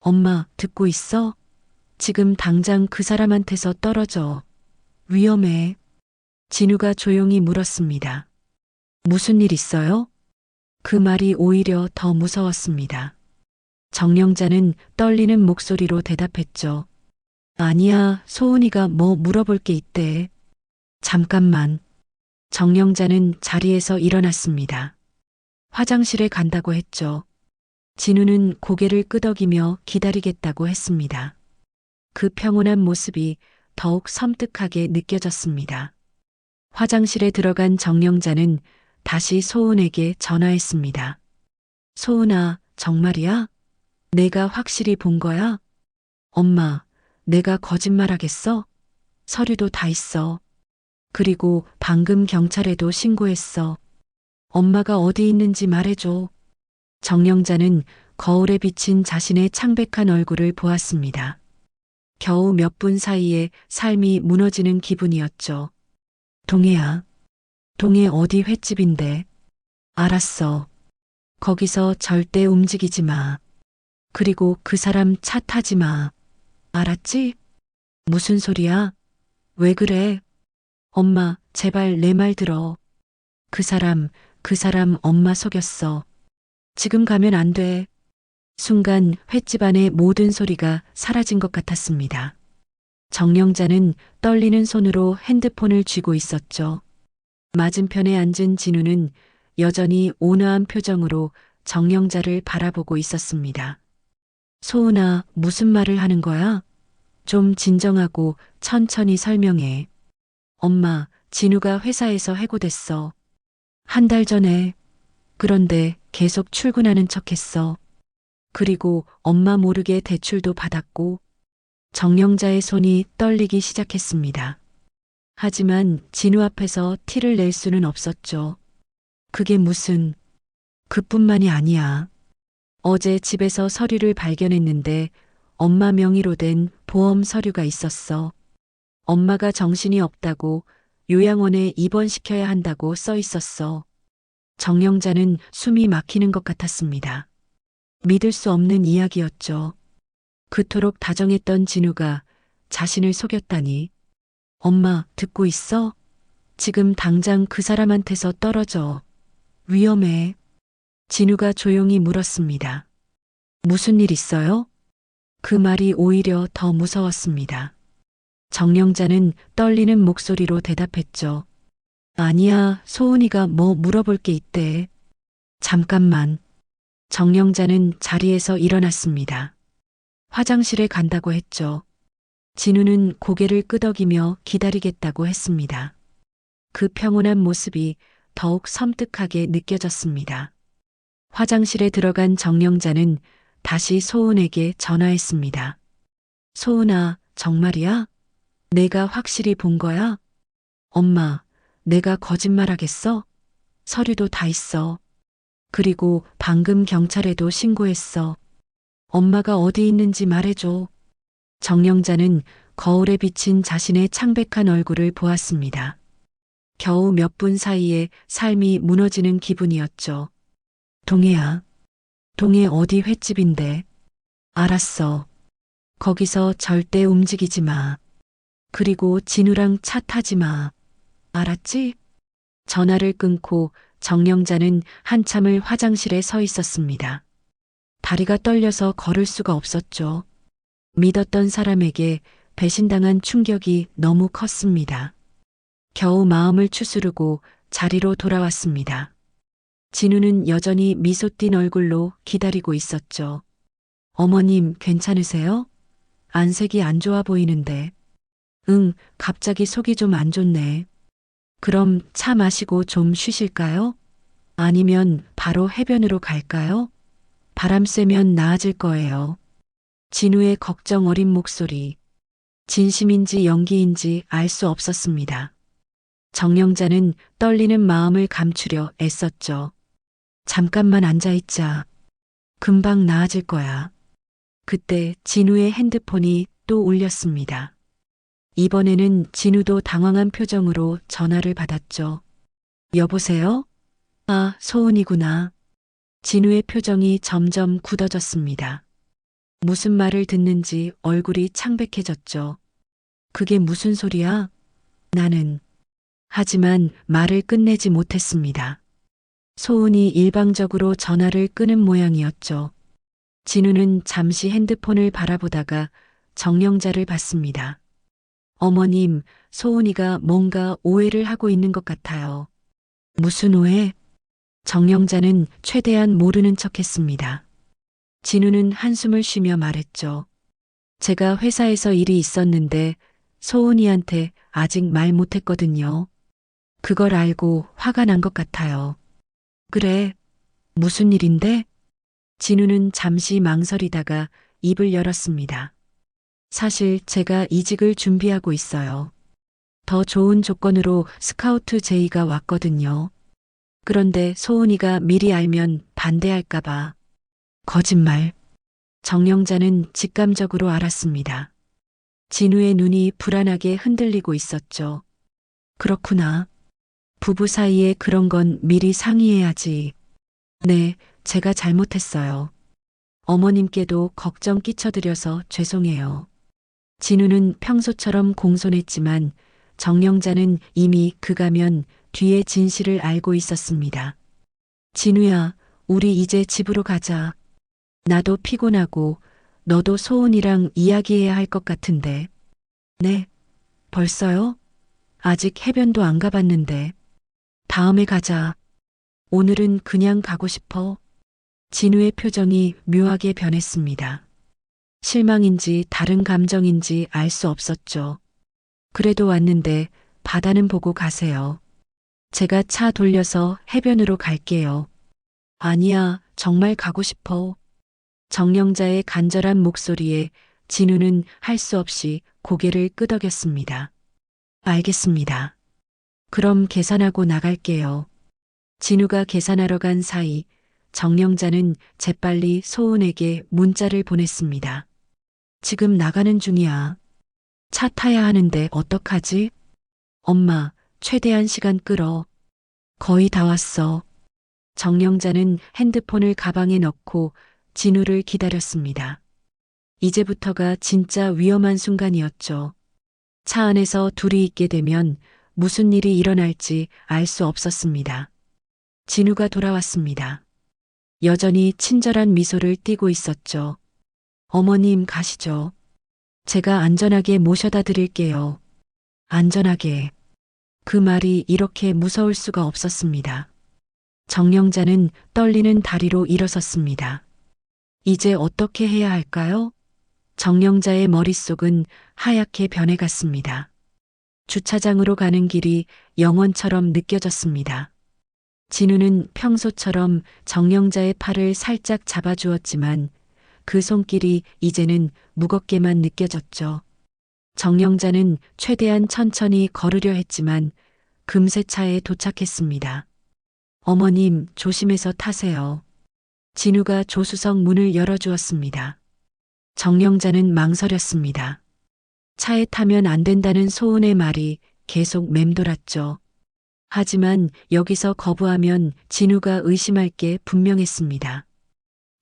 S2: 엄마, 듣고 있어? 지금 당장 그 사람한테서 떨어져. 위험해. 진우가 조용히 물었습니다. 무슨 일 있어요? 그 말이 오히려 더 무서웠습니다. 정령자는 떨리는 목소리로 대답했죠. 아니야, 소은이가 뭐 물어볼 게 있대. 잠깐만. 정령자는 자리에서 일어났습니다. 화장실에 간다고 했죠. 진우는 고개를 끄덕이며 기다리겠다고 했습니다. 그 평온한 모습이 더욱 섬뜩하게 느껴졌습니다. 화장실에 들어간 정령자는 다시 소은에게 전화했습니다. 소은아, 정말이야? 내가 확실히 본 거야? 엄마, 내가 거짓말하겠어? 서류도 다 있어. 그리고 방금 경찰에도 신고했어. 엄마가 어디 있는지 말해줘. 정령자는 거울에 비친 자신의 창백한 얼굴을 보았습니다. 겨우 몇 분 사이에 삶이 무너지는 기분이었죠. 동해야. 동해 어디 횟집인데. 알았어. 거기서 절대 움직이지 마. 그리고 그 사람 차 타지 마. 알았지? 무슨 소리야? 왜 그래? 엄마, 제발 내 말 들어. 그 사람 엄마 속였어. 지금 가면 안 돼. 순간 횟집 안의 모든 소리가 사라진 것 같았습니다. 정령자는 떨리는 손으로 핸드폰을 쥐고 있었죠. 맞은편에 앉은 진우는 여전히 온화한 표정으로 정령자를 바라보고 있었습니다. 소은아, 무슨 말을 하는 거야? 좀 진정하고 천천히 설명해. 엄마, 진우가 회사에서 해고됐어. 한 달 전에. 그런데 계속 출근하는 척했어. 그리고 엄마 모르게 대출도 받았고. 정령자의 손이 떨리기 시작했습니다. 하지만 진우 앞에서 티를 낼 수는 없었죠. 그게 무슨, 그뿐만이 아니야. 어제 집에서 서류를 발견했는데 엄마 명의로 된 보험 서류가 있었어. 엄마가 정신이 없다고 요양원에 입원시켜야 한다고 써 있었어. 정령자는 숨이 막히는 것 같았습니다. 믿을 수 없는 이야기였죠. 그토록 다정했던 진우가 자신을 속였다니. 엄마, 듣고 있어? 지금 당장 그 사람한테서 떨어져. 위험해. 진우가 조용히 물었습니다. 무슨 일 있어요? 그 말이 오히려 더 무서웠습니다. 정령자는 떨리는 목소리로 대답했죠. 아니야, 소은이가 뭐 물어볼 게 있대. 잠깐만. 정령자는 자리에서 일어났습니다. 화장실에 간다고 했죠. 진우는 고개를 끄덕이며 기다리겠다고 했습니다. 그 평온한 모습이 더욱 섬뜩하게 느껴졌습니다. 화장실에 들어간 정령자는 다시 소은에게 전화했습니다. 소은아, 정말이야? 내가 확실히 본 거야? 엄마, 내가 거짓말하겠어? 서류도 다 있어. 그리고 방금 경찰에도 신고했어. 엄마가 어디 있는지 말해줘. 정영자는 거울에 비친 자신의 창백한 얼굴을 보았습니다. 겨우 몇 분 사이에 삶이 무너지는 기분이었죠. 동해야. 동해 어디 횟집인데. 알았어. 거기서 절대 움직이지 마. 그리고 진우랑 차 타지 마. 알았지? 전화를 끊고 정영자는 한참을 화장실에 서 있었습니다. 다리가 떨려서 걸을 수가 없었죠. 믿었던 사람에게 배신당한 충격이 너무 컸습니다. 겨우 마음을 추스르고 자리로 돌아왔습니다. 진우는 여전히 미소 띤 얼굴로 기다리고 있었죠. 어머님 괜찮으세요? 안색이 안 좋아 보이는데. 응, 갑자기 속이 좀 안 좋네. 그럼 차 마시고 좀 쉬실까요? 아니면 바로 해변으로 갈까요? 바람 쐬면 나아질 거예요. 진우의 걱정 어린 목소리. 진심인지 연기인지 알 수 없었습니다. 정영자는 떨리는 마음을 감추려 애썼죠. 잠깐만 앉아있자. 금방 나아질 거야. 그때 진우의 핸드폰이 또 울렸습니다. 이번에는 진우도 당황한 표정으로 전화를 받았죠. 여보세요? 아, 소은이구나. 진우의 표정이 점점 굳어졌습니다. 무슨 말을 듣는지 얼굴이 창백해졌죠. 그게 무슨 소리야? 나는. 하지만 말을 끝내지 못했습니다. 소은이 일방적으로 전화를 끊은 모양이었죠. 진우는 잠시 핸드폰을 바라보다가 정영자를 봤습니다. 어머님, 소은이가 뭔가 오해를 하고 있는 것 같아요. 무슨 오해? 정영자는 최대한 모르는 척했습니다. 진우는 한숨을 쉬며 말했죠. 제가 회사에서 일이 있었는데 소은이한테 아직 말 못했거든요. 그걸 알고 화가 난 것 같아요. 그래, 무슨 일인데? 진우는 잠시 망설이다가 입을 열었습니다. 사실 제가 이직을 준비하고 있어요. 더 좋은 조건으로 스카우트 제의가 왔거든요. 그런데 소은이가 미리 알면 반대할까봐. 거짓말. 정영자는 직감적으로 알았습니다. 진우의 눈이 불안하게 흔들리고 있었죠. 그렇구나. 부부 사이에 그런 건 미리 상의해야지. 네, 제가 잘못했어요. 어머님께도 걱정 끼쳐드려서 죄송해요. 진우는 평소처럼 공손했지만 정영자는 이미 그가면 뒤의 진실을 알고 있었습니다. 진우야, 우리 이제 집으로 가자. 나도 피곤하고 너도 소은이랑 이야기해야 할 것 같은데. 네, 벌써요? 아직 해변도 안 가봤는데. 다음에 가자. 오늘은 그냥 가고 싶어. 진우의 표정이 묘하게 변했습니다. 실망인지 다른 감정인지 알 수 없었죠. 그래도 왔는데 바다는 보고 가세요. 제가 차 돌려서 해변으로 갈게요. 아니야, 정말 가고 싶어. 정영자의 간절한 목소리에 진우는 할 수 없이 고개를 끄덕였습니다. 알겠습니다. 그럼 계산하고 나갈게요. 진우가 계산하러 간 사이 정영자는 재빨리 소은에게 문자를 보냈습니다. 지금 나가는 중이야. 차 타야 하는데 어떡하지? 엄마, 최대한 시간 끌어. 거의 다 왔어. 정영자는 핸드폰을 가방에 넣고 진우를 기다렸습니다. 이제부터가 진짜 위험한 순간이었죠. 차 안에서 둘이 있게 되면 무슨 일이 일어날지 알 수 없었습니다. 진우가 돌아왔습니다. 여전히 친절한 미소를 띠고 있었죠. 어머님 가시죠. 제가 안전하게 모셔다 드릴게요. 안전하게. 그 말이 이렇게 무서울 수가 없었습니다. 정영자는 떨리는 다리로 일어섰습니다. 이제 어떻게 해야 할까요? 정영자의 머릿속은 하얗게 변해갔습니다. 주차장으로 가는 길이 영원처럼 느껴졌습니다. 진우는 평소처럼 정영자의 팔을 살짝 잡아주었지만 그 손길이 이제는 무겁게만 느껴졌죠. 정영자는 최대한 천천히 걸으려 했지만 금세 차에 도착했습니다. 어머님, 조심해서 타세요. 진우가 조수석 문을 열어주었습니다. 정영자는 망설였습니다. 차에 타면 안 된다는 소은의 말이 계속 맴돌았죠. 하지만 여기서 거부하면 진우가 의심할 게 분명했습니다.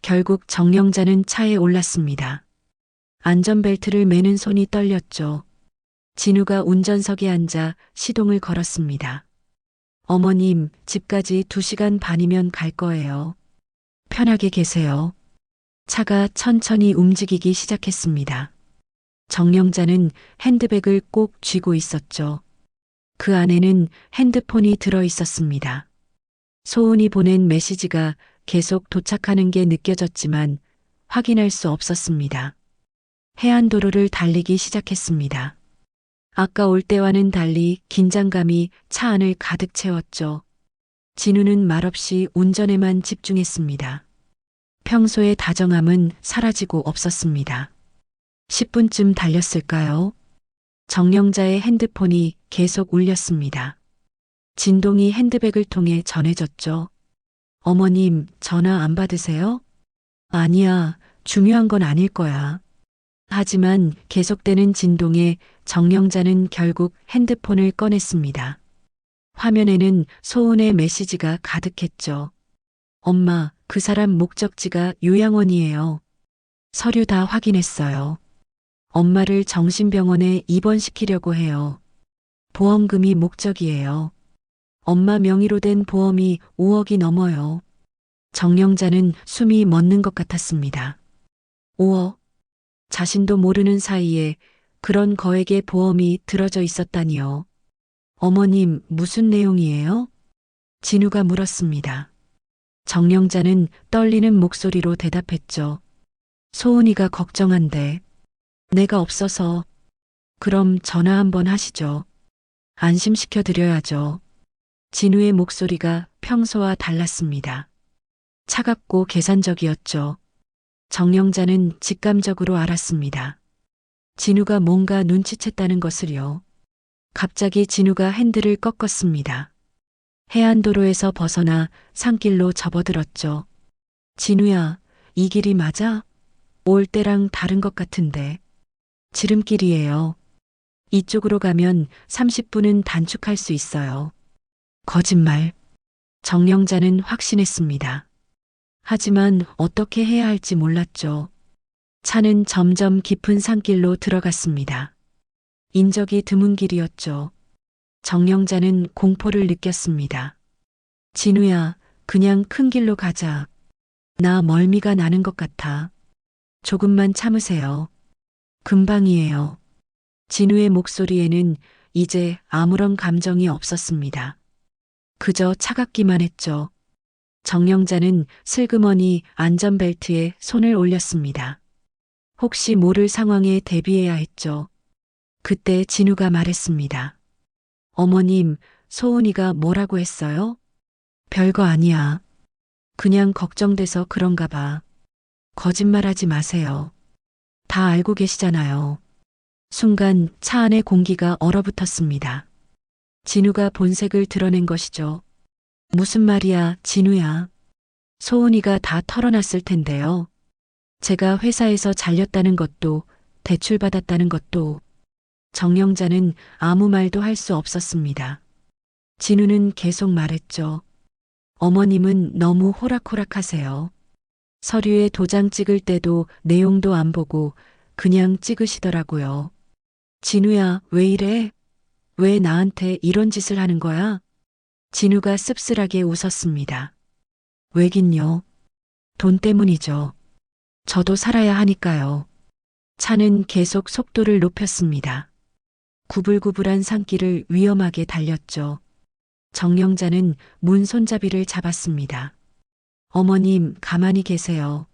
S2: 결국 정영자는 차에 올랐습니다. 안전벨트를 매는 손이 떨렸죠. 진우가 운전석에 앉아 시동을 걸었습니다. 어머님, 집까지 2시간 반이면 갈 거예요. 편하게 계세요. 차가 천천히 움직이기 시작했습니다. 정영자는 핸드백을 꼭 쥐고 있었죠. 그 안에는 핸드폰이 들어 있었습니다. 소은이 보낸 메시지가 계속 도착하는 게 느껴졌지만 확인할 수 없었습니다. 해안도로를 달리기 시작했습니다. 아까 올 때와는 달리 긴장감이 차 안을 가득 채웠죠. 진우는 말없이 운전에만 집중했습니다. 평소의 다정함은 사라지고 없었습니다. 10분쯤 달렸을까요? 정영자의 핸드폰이 계속 울렸습니다. 진동이 핸드백을 통해 전해졌죠. 어머님, 전화 안 받으세요? 아니야, 중요한 건 아닐 거야. 하지만 계속되는 진동에 정영자는 결국 핸드폰을 꺼냈습니다. 화면에는 소은의 메시지가 가득했죠. 엄마, 그 사람 목적지가 요양원이에요. 서류 다 확인했어요. 엄마를 정신병원에 입원시키려고 해요. 보험금이 목적이에요. 엄마 명의로 된 보험이 5억이 넘어요. 정영자는 숨이 멎는 것 같았습니다. 5억? 자신도 모르는 사이에 그런 거액의 보험이 들어져 있었다니요. 어머님, 무슨 내용이에요? 진우가 물었습니다. 정영자는 떨리는 목소리로 대답했죠. 소은이가 걱정한대. 내가 없어서. 그럼 전화 한번 하시죠. 안심시켜 드려야죠. 진우의 목소리가 평소와 달랐습니다. 차갑고 계산적이었죠. 정영자는 직감적으로 알았습니다. 진우가 뭔가 눈치챘다는 것을요. 갑자기 진우가 핸들을 꺾었습니다. 해안도로에서 벗어나 산길로 접어들었죠. 진우야, 이 길이 맞아? 올 때랑 다른 것 같은데. 지름길이에요. 이쪽으로 가면 30분은 단축할 수 있어요. 거짓말. 정영자는 확신했습니다. 하지만 어떻게 해야 할지 몰랐죠. 차는 점점 깊은 산길로 들어갔습니다. 인적이 드문 길이었죠. 정영자는 공포를 느꼈습니다. 진우야, 그냥 큰 길로 가자. 나 멀미가 나는 것 같아. 조금만 참으세요. 금방이에요. 진우의 목소리에는 이제 아무런 감정이 없었습니다. 그저 차갑기만 했죠. 정영자는 슬그머니 안전벨트에 손을 올렸습니다. 혹시 모를 상황에 대비해야 했죠. 그때 진우가 말했습니다. 어머님, 소은이가 뭐라고 했어요? 별거 아니야. 그냥 걱정돼서 그런가 봐. 거짓말하지 마세요. 다 알고 계시잖아요. 순간 차 안의 공기가 얼어붙었습니다. 진우가 본색을 드러낸 것이죠. 무슨 말이야, 진우야. 소은이가 다 털어놨을 텐데요. 제가 회사에서 잘렸다는 것도, 대출받았다는 것도. 정영자는 아무 말도 할 수 없었습니다. 진우는 계속 말했죠. 어머님은 너무 호락호락하세요. 서류에 도장 찍을 때도 내용도 안 보고 그냥 찍으시더라고요. 진우야, 왜 이래? 왜 나한테 이런 짓을 하는 거야? 진우가 씁쓸하게 웃었습니다. 왜긴요? 돈 때문이죠. 저도 살아야 하니까요. 차는 계속 속도를 높였습니다. 구불구불한 산길을 위험하게 달렸죠. 정영자는 문 손잡이를 잡았습니다. 어머님, 가만히 계세요.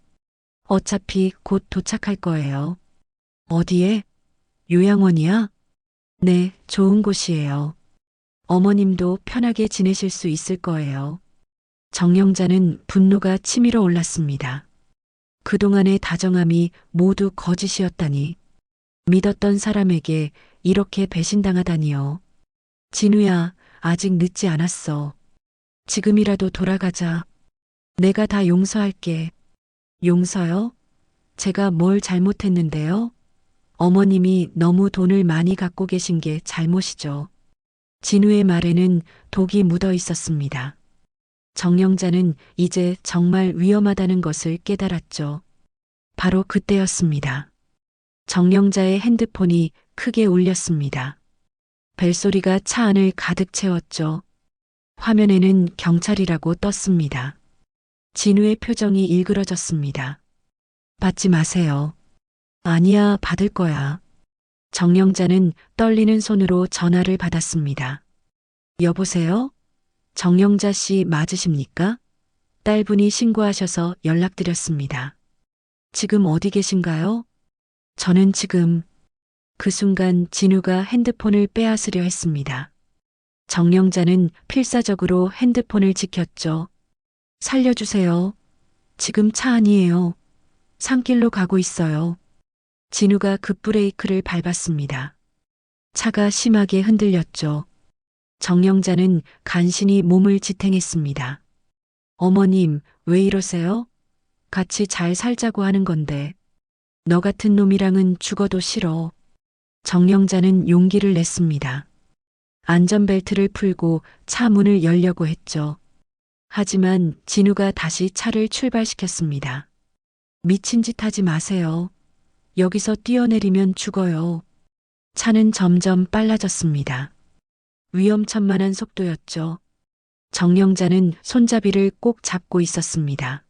S2: 어차피 곧 도착할 거예요. 어디에? 요양원이야? 네, 좋은 곳이에요. 어머님도 편하게 지내실 수 있을 거예요. 정영자는 분노가 치밀어 올랐습니다. 그동안의 다정함이 모두 거짓이었다니. 믿었던 사람에게 이렇게 배신당하다니요. 진우야, 아직 늦지 않았어. 지금이라도 돌아가자. 내가 다 용서할게. 용서요? 제가 뭘 잘못했는데요? 어머님이 너무 돈을 많이 갖고 계신 게 잘못이죠. 진우의 말에는 독이 묻어 있었습니다. 정영자는 이제 정말 위험하다는 것을 깨달았죠. 바로 그때였습니다. 정영자의 핸드폰이 크게 울렸습니다. 벨소리가 차 안을 가득 채웠죠. 화면에는 경찰이라고 떴습니다. 진우의 표정이 일그러졌습니다. 받지 마세요. 아니야, 받을 거야. 정영자는 떨리는 손으로 전화를 받았습니다. 여보세요? 정영자 씨 맞으십니까? 딸분이 신고하셔서 연락드렸습니다. 지금 어디 계신가요? 저는 지금. 그 순간 진우가 핸드폰을 빼앗으려 했습니다. 정영자는 필사적으로 핸드폰을 지켰죠. 살려주세요. 지금 차 안이에요. 산길로 가고 있어요. 진우가 급브레이크를 밟았습니다. 차가 심하게 흔들렸죠. 정영자는 간신히 몸을 지탱했습니다. 어머님, 왜 이러세요? 같이 잘 살자고 하는 건데. 너 같은 놈이랑은 죽어도 싫어. 정영자는 용기를 냈습니다. 안전벨트를 풀고 차 문을 열려고 했죠. 하지만 진우가 다시 차를 출발시켰습니다. 미친 짓 하지 마세요. 여기서 뛰어내리면 죽어요. 차는 점점 빨라졌습니다. 위험천만한 속도였죠. 정영자는 손잡이를 꼭 잡고 있었습니다.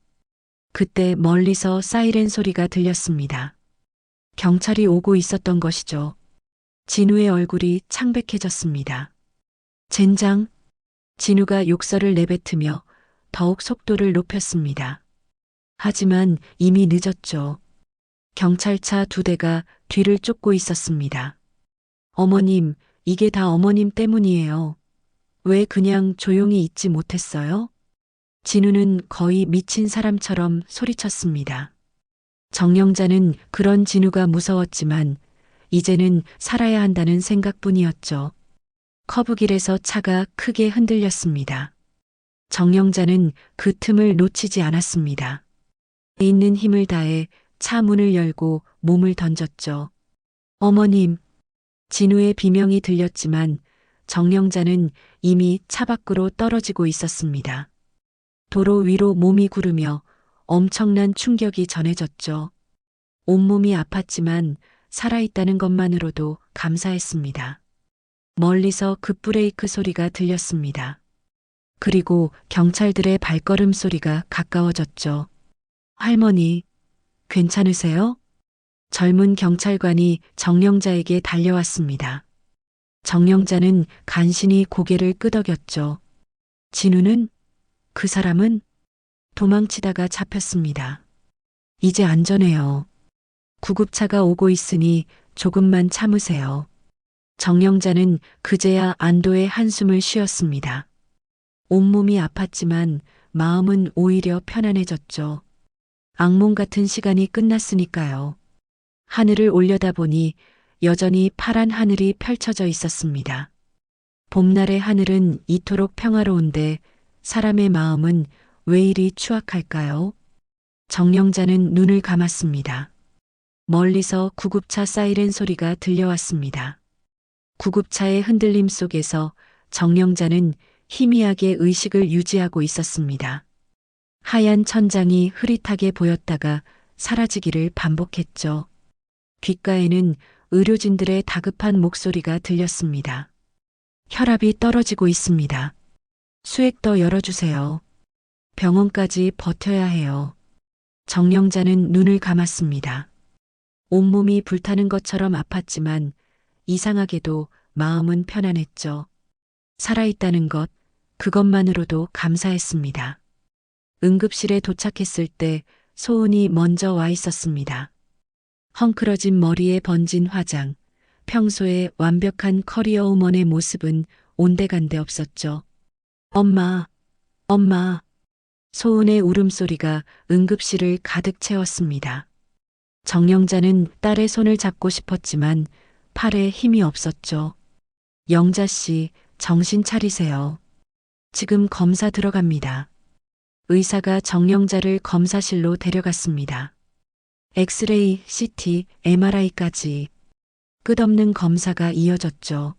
S2: 그때 멀리서 사이렌 소리가 들렸습니다. 경찰이 오고 있었던 것이죠. 진우의 얼굴이 창백해졌습니다. 젠장! 진우가 욕설을 내뱉으며 더욱 속도를 높였습니다. 하지만 이미 늦었죠. 경찰차 2대가 뒤를 쫓고 있었습니다. 어머님, 이게 다 어머님 때문이에요. 왜 그냥 조용히 있지 못했어요? 진우는 거의 미친 사람처럼 소리쳤습니다. 정영자는 그런 진우가 무서웠지만 이제는 살아야 한다는 생각뿐이었죠. 커브길에서 차가 크게 흔들렸습니다. 정영자는 그 틈을 놓치지 않았습니다. 있는 힘을 다해 차 문을 열고 몸을 던졌죠. 어머님! 진우의 비명이 들렸지만 정영자는 이미 차 밖으로 떨어지고 있었습니다. 도로 위로 몸이 구르며 엄청난 충격이 전해졌죠. 온몸이 아팠지만 살아있다는 것만으로도 감사했습니다. 멀리서 급브레이크 소리가 들렸습니다. 그리고 경찰들의 발걸음 소리가 가까워졌죠. 할머니, 괜찮으세요? 젊은 경찰관이 정영자에게 달려왔습니다. 정영자는 간신히 고개를 끄덕였죠. 진우는? 그 사람은? 도망치다가 잡혔습니다. 이제 안전해요. 구급차가 오고 있으니 조금만 참으세요. 정영자는 그제야 안도의 한숨을 쉬었습니다. 온몸이 아팠지만 마음은 오히려 편안해졌죠. 악몽 같은 시간이 끝났으니까요. 하늘을 올려다보니 여전히 파란 하늘이 펼쳐져 있었습니다. 봄날의 하늘은 이토록 평화로운데 사람의 마음은 왜 이리 추악할까요? 정영자는 눈을 감았습니다. 멀리서 구급차 사이렌 소리가 들려왔습니다. 구급차의 흔들림 속에서 정영자는 희미하게 의식을 유지하고 있었습니다. 하얀 천장이 흐릿하게 보였다가 사라지기를 반복했죠. 귓가에는 의료진들의 다급한 목소리가 들렸습니다. 혈압이 떨어지고 있습니다. 수액더 열어주세요. 병원까지 버텨야 해요. 정영자는 눈을 감았습니다. 온몸이 불타는 것처럼 아팠지만 이상하게도 마음은 편안했죠. 살아있다는 것, 그것만으로도 감사했습니다. 응급실에 도착했을 때 소은이 먼저 와 있었습니다. 헝클어진 머리에 번진 화장, 평소의 완벽한 커리어 우먼의 모습은 온데간데 없었죠. 엄마, 엄마. 소은의 울음소리가 응급실을 가득 채웠습니다. 정영자는 딸의 손을 잡고 싶었지만 팔에 힘이 없었죠. 영자 씨, 정신 차리세요. 지금 검사 들어갑니다. 의사가 정령자를 검사실로 데려갔습니다. 엑스레이, CT, MRI까지 끝없는 검사가 이어졌죠.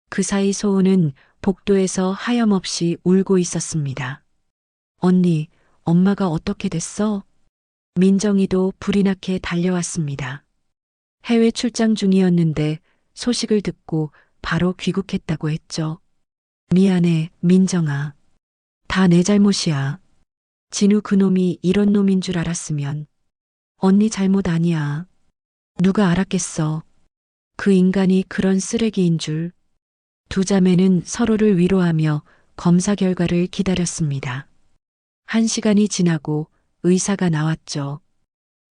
S2: 그 사이 소은은 복도에서 하염없이 울고 있었습니다. 언니, 엄마가 어떻게 됐어? 민정이도 불이 나게 달려왔습니다. 해외 출장 중이었는데 소식을 듣고 바로 귀국했다고 했죠. 미안해, 민정아. 다 내 잘못이야. 진우 그놈이 이런 놈인 줄 알았으면. 언니 잘못 아니야. 누가 알았겠어. 그 인간이 그런 쓰레기인 줄. 두 자매는 서로를 위로하며 검사 결과를 기다렸습니다. 1시간이 지나고 의사가 나왔죠.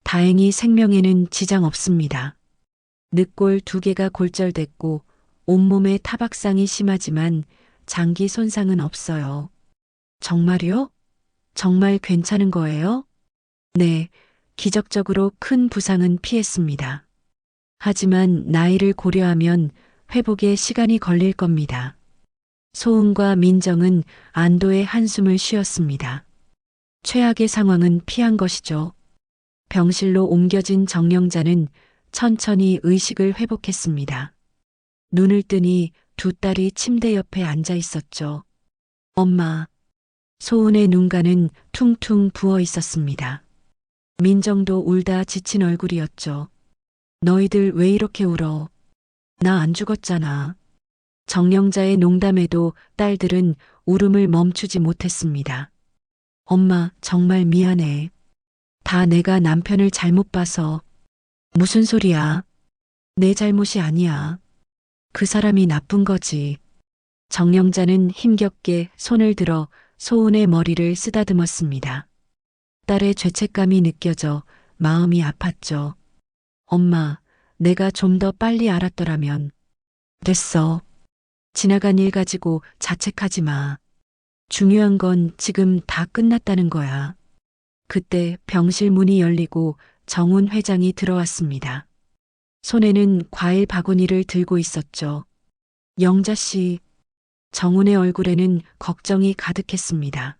S2: 다행히 생명에는 지장 없습니다. 늑골 2개가 골절됐고 온몸에 타박상이 심하지만 장기 손상은 없어요. 정말요? 정말 괜찮은 거예요? 네, 기적적으로 큰 부상은 피했습니다. 하지만 나이를 고려하면 회복에 시간이 걸릴 겁니다. 소은과 민정은 안도의 한숨을 쉬었습니다. 최악의 상황은 피한 것이죠. 병실로 옮겨진 정령자는 천천히 의식을 회복했습니다. 눈을 뜨니 두 딸이 침대 옆에 앉아 있었죠. 엄마. 소은의 눈가는 퉁퉁 부어 있었습니다. 민정도 울다 지친 얼굴이었죠. 너희들 왜 이렇게 울어? 나 안 죽었잖아. 정령자의 농담에도 딸들은 울음을 멈추지 못했습니다. 엄마, 정말 미안해. 다 내가 남편을 잘못 봐서. 무슨 소리야? 내 잘못이 아니야. 그 사람이 나쁜 거지. 정령자는 힘겹게 손을 들어 소은의 머리를 쓰다듬었습니다. 딸의 죄책감이 느껴져 마음이 아팠죠. 엄마, 내가 좀 더 빨리 알았더라면. 됐어. 지나간 일 가지고 자책하지 마. 중요한 건 지금 다 끝났다는 거야. 그때 병실 문이 열리고 정훈 회장이 들어왔습니다. 손에는 과일 바구니를 들고 있었죠. 영자 씨. 정훈의 얼굴에는 걱정이 가득했습니다.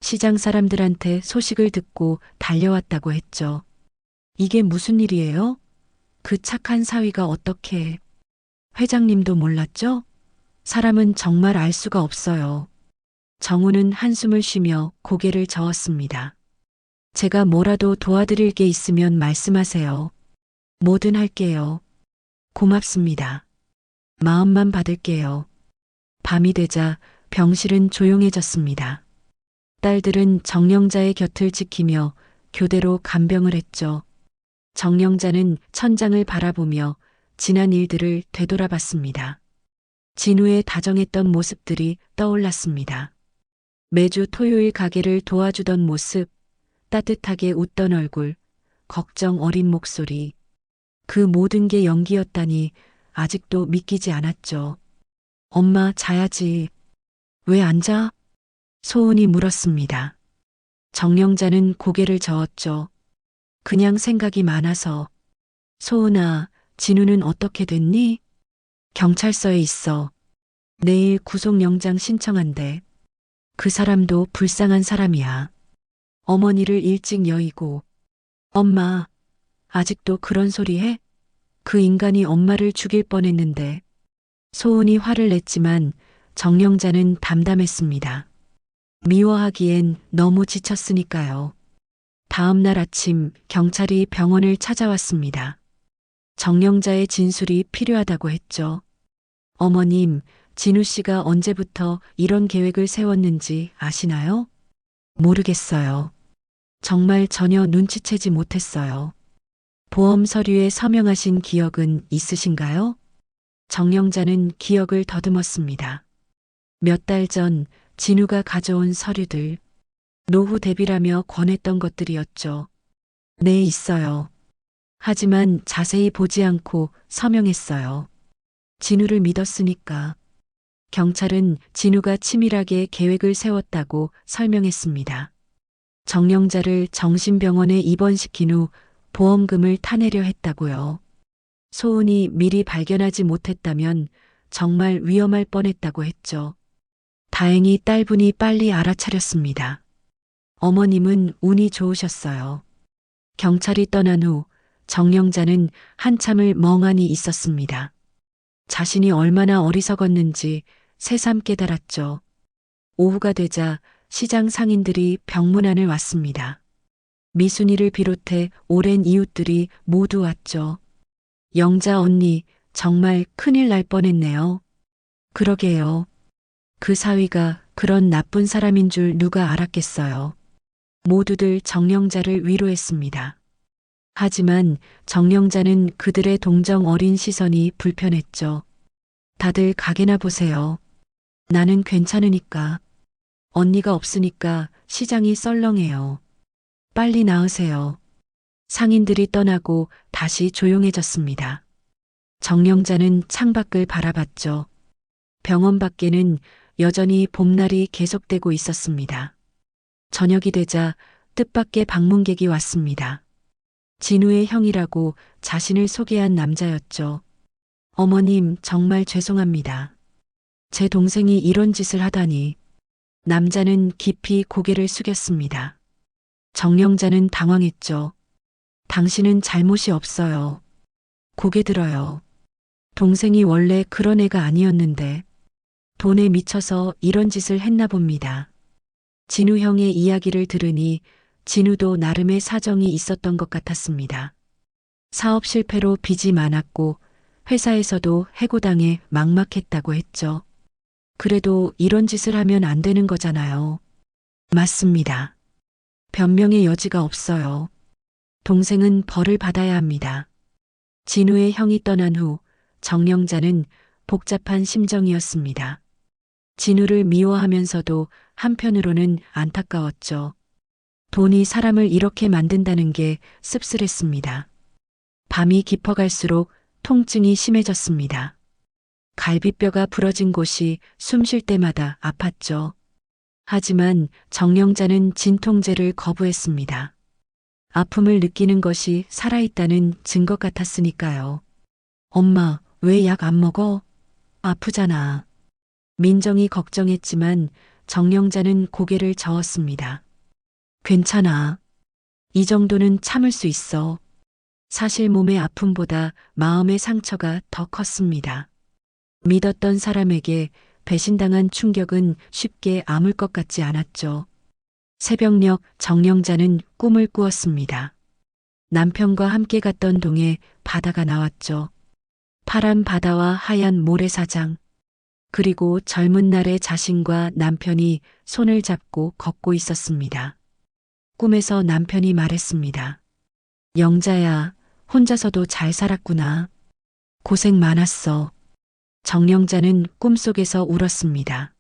S2: 시장 사람들한테 소식을 듣고 달려왔다고 했죠. 이게 무슨 일이에요? 그 착한 사위가 어떻게... 회장님도 몰랐죠? 사람은 정말 알 수가 없어요. 정훈은 한숨을 쉬며 고개를 저었습니다. 제가 뭐라도 도와드릴 게 있으면 말씀하세요. 뭐든 할게요. 고맙습니다. 마음만 받을게요. 밤이 되자 병실은 조용해졌습니다. 딸들은 정령자의 곁을 지키며 교대로 간병을 했죠. 정령자는 천장을 바라보며 지난 일들을 되돌아봤습니다. 진우의 다정했던 모습들이 떠올랐습니다. 매주 토요일 가게를 도와주던 모습, 따뜻하게 웃던 얼굴, 걱정 어린 목소리. 그 모든 게 연기였다니 아직도 믿기지 않았죠. 엄마, 자야지. 왜 안 자? 소은이 물었습니다. 정령자는 고개를 저었죠. 그냥 생각이 많아서. 소은아, 진우는 어떻게 됐니? 경찰서에 있어. 내일 구속영장 신청한대. 그 사람도 불쌍한 사람이야. 어머니를 일찍 여의고. 엄마, 아직도 그런 소리 해? 그 인간이 엄마를 죽일 뻔했는데. 소은이 화를 냈지만 정령자는 담담했습니다. 미워하기엔 너무 지쳤으니까요. 다음 날 아침 경찰이 병원을 찾아왔습니다. 정령자의 진술이 필요하다고 했죠. 어머님, 진우 씨가 언제부터 이런 계획을 세웠는지 아시나요? 모르겠어요. 정말 전혀 눈치채지 못했어요. 보험 서류에 서명하신 기억은 있으신가요? 정령자는 기억을 더듬었습니다. 몇 달 전 진우가 가져온 서류들. 노후 대비라며 권했던 것들이었죠. 네, 있어요. 하지만 자세히 보지 않고 서명했어요. 진우를 믿었으니까. 경찰은 진우가 치밀하게 계획을 세웠다고 설명했습니다. 정령자를 정신병원에 입원시킨 후 보험금을 타내려 했다고요. 소은이 미리 발견하지 못했다면 정말 위험할 뻔했다고 했죠. 다행히 딸분이 빨리 알아차렸습니다. 어머님은 운이 좋으셨어요. 경찰이 떠난 후 정령자는 한참을 멍하니 있었습니다. 자신이 얼마나 어리석었는지 새삼 깨달았죠. 오후가 되자 시장 상인들이 병문안을 왔습니다. 미순이를 비롯해 오랜 이웃들이 모두 왔죠. 영자 언니, 정말 큰일 날 뻔했네요. 그러게요. 그 사위가 그런 나쁜 사람인 줄 누가 알았겠어요. 모두들 정령자를 위로했습니다. 하지만 정령자는 그들의 동정 어린 시선이 불편했죠. 다들 가게나 보세요. 나는 괜찮으니까. 언니가 없으니까 시장이 썰렁해요. 빨리 나으세요. 상인들이 떠나고 다시 조용해졌습니다. 정령자는 창밖을 바라봤죠. 병원 밖에는 여전히 봄날이 계속되고 있었습니다. 저녁이 되자 뜻밖의 방문객이 왔습니다. 진우의 형이라고 자신을 소개한 남자였죠. 어머님, 정말 죄송합니다. 제 동생이 이런 짓을 하다니. 남자는 깊이 고개를 숙였습니다. 정령자는 당황했죠. 당신은 잘못이 없어요. 고개 들어요. 동생이 원래 그런 애가 아니었는데 돈에 미쳐서 이런 짓을 했나 봅니다. 진우 형의 이야기를 들으니 진우도 나름의 사정이 있었던 것 같았습니다. 사업 실패로 빚이 많았고 회사에서도 해고당해 막막했다고 했죠. 그래도 이런 짓을 하면 안 되는 거잖아요. 맞습니다. 변명의 여지가 없어요. 동생은 벌을 받아야 합니다. 진우의 형이 떠난 후 정령자는 복잡한 심정이었습니다. 진우를 미워하면서도 한편으로는 안타까웠죠. 돈이 사람을 이렇게 만든다는 게 씁쓸했습니다. 밤이 깊어갈수록 통증이 심해졌습니다. 갈비뼈가 부러진 곳이 숨 쉴 때마다 아팠죠. 하지만 정령자는 진통제를 거부했습니다. 아픔을 느끼는 것이 살아있다는 증거 같았으니까요. 엄마, 왜 약 안 먹어? 아프잖아. 민정이 걱정했지만 정령자는 고개를 저었습니다. 괜찮아. 이 정도는 참을 수 있어. 사실 몸의 아픔보다 마음의 상처가 더 컸습니다. 믿었던 사람에게 배신당한 충격은 쉽게 아물 것 같지 않았죠. 새벽녘 정령자는 꿈을 꾸었습니다. 남편과 함께 갔던 동에 바다가 나왔죠. 파란 바다와 하얀 모래사장, 그리고 젊은 날의 자신과 남편이 손을 잡고 걷고 있었습니다. 꿈에서 남편이 말했습니다. 영자야, 혼자서도 잘 살았구나. 고생 많았어. 정령자는 꿈속에서 울었습니다.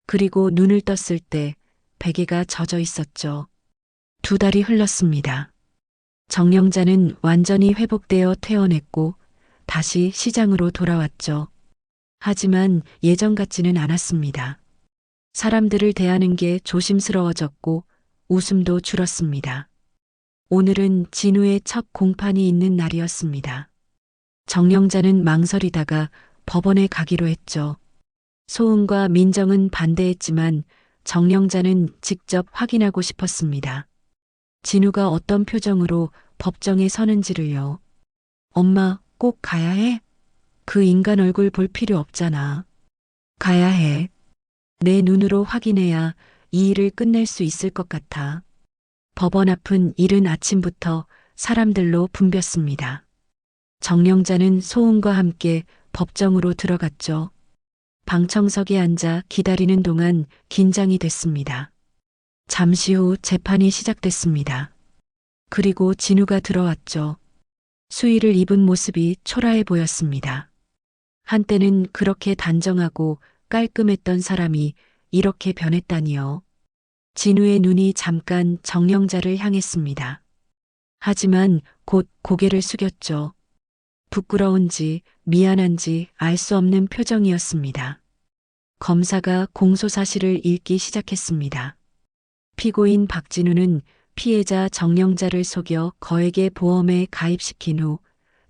S2: 그리고 눈을 떴을 때 베개가 젖어 있었죠. 2달이 흘렀습니다. 정령자는 완전히 회복되어 퇴원했고 다시 시장으로 돌아왔죠. 하지만 예전 같지는 않았습니다. 사람들을 대하는 게 조심스러워졌고 웃음도 줄었습니다. 오늘은 진우의 첫 공판이 있는 날이었습니다. 정령자는 망설이다가 법원에 가기로 했죠. 소은과 민정은 반대했지만 정령자는 직접 확인하고 싶었습니다. 진우가 어떤 표정으로 법정에 서는지를요. 엄마, 꼭 가야 해? 그 인간 얼굴 볼 필요 없잖아. 가야 해. 내 눈으로 확인해야 이 일을 끝낼 수 있을 것 같아. 법원 앞은 이른 아침부터 사람들로 붐볐습니다. 정령자는 소은과 함께 법정으로 들어갔죠. 방청석에 앉아 기다리는 동안 긴장이 됐습니다. 잠시 후 재판이 시작됐습니다. 그리고 진우가 들어왔죠. 수의를 입은 모습이 초라해 보였습니다. 한때는 그렇게 단정하고 깔끔했던 사람이 이렇게 변했다니요. 진우의 눈이 잠깐 정령자를 향했습니다. 하지만 곧 고개를 숙였죠. 부끄러운지 미안한지 알 수 없는 표정이었습니다. 검사가 공소사실을 읽기 시작했습니다. 피고인 박진우는 피해자 정령자를 속여 거액의 보험에 가입시킨 후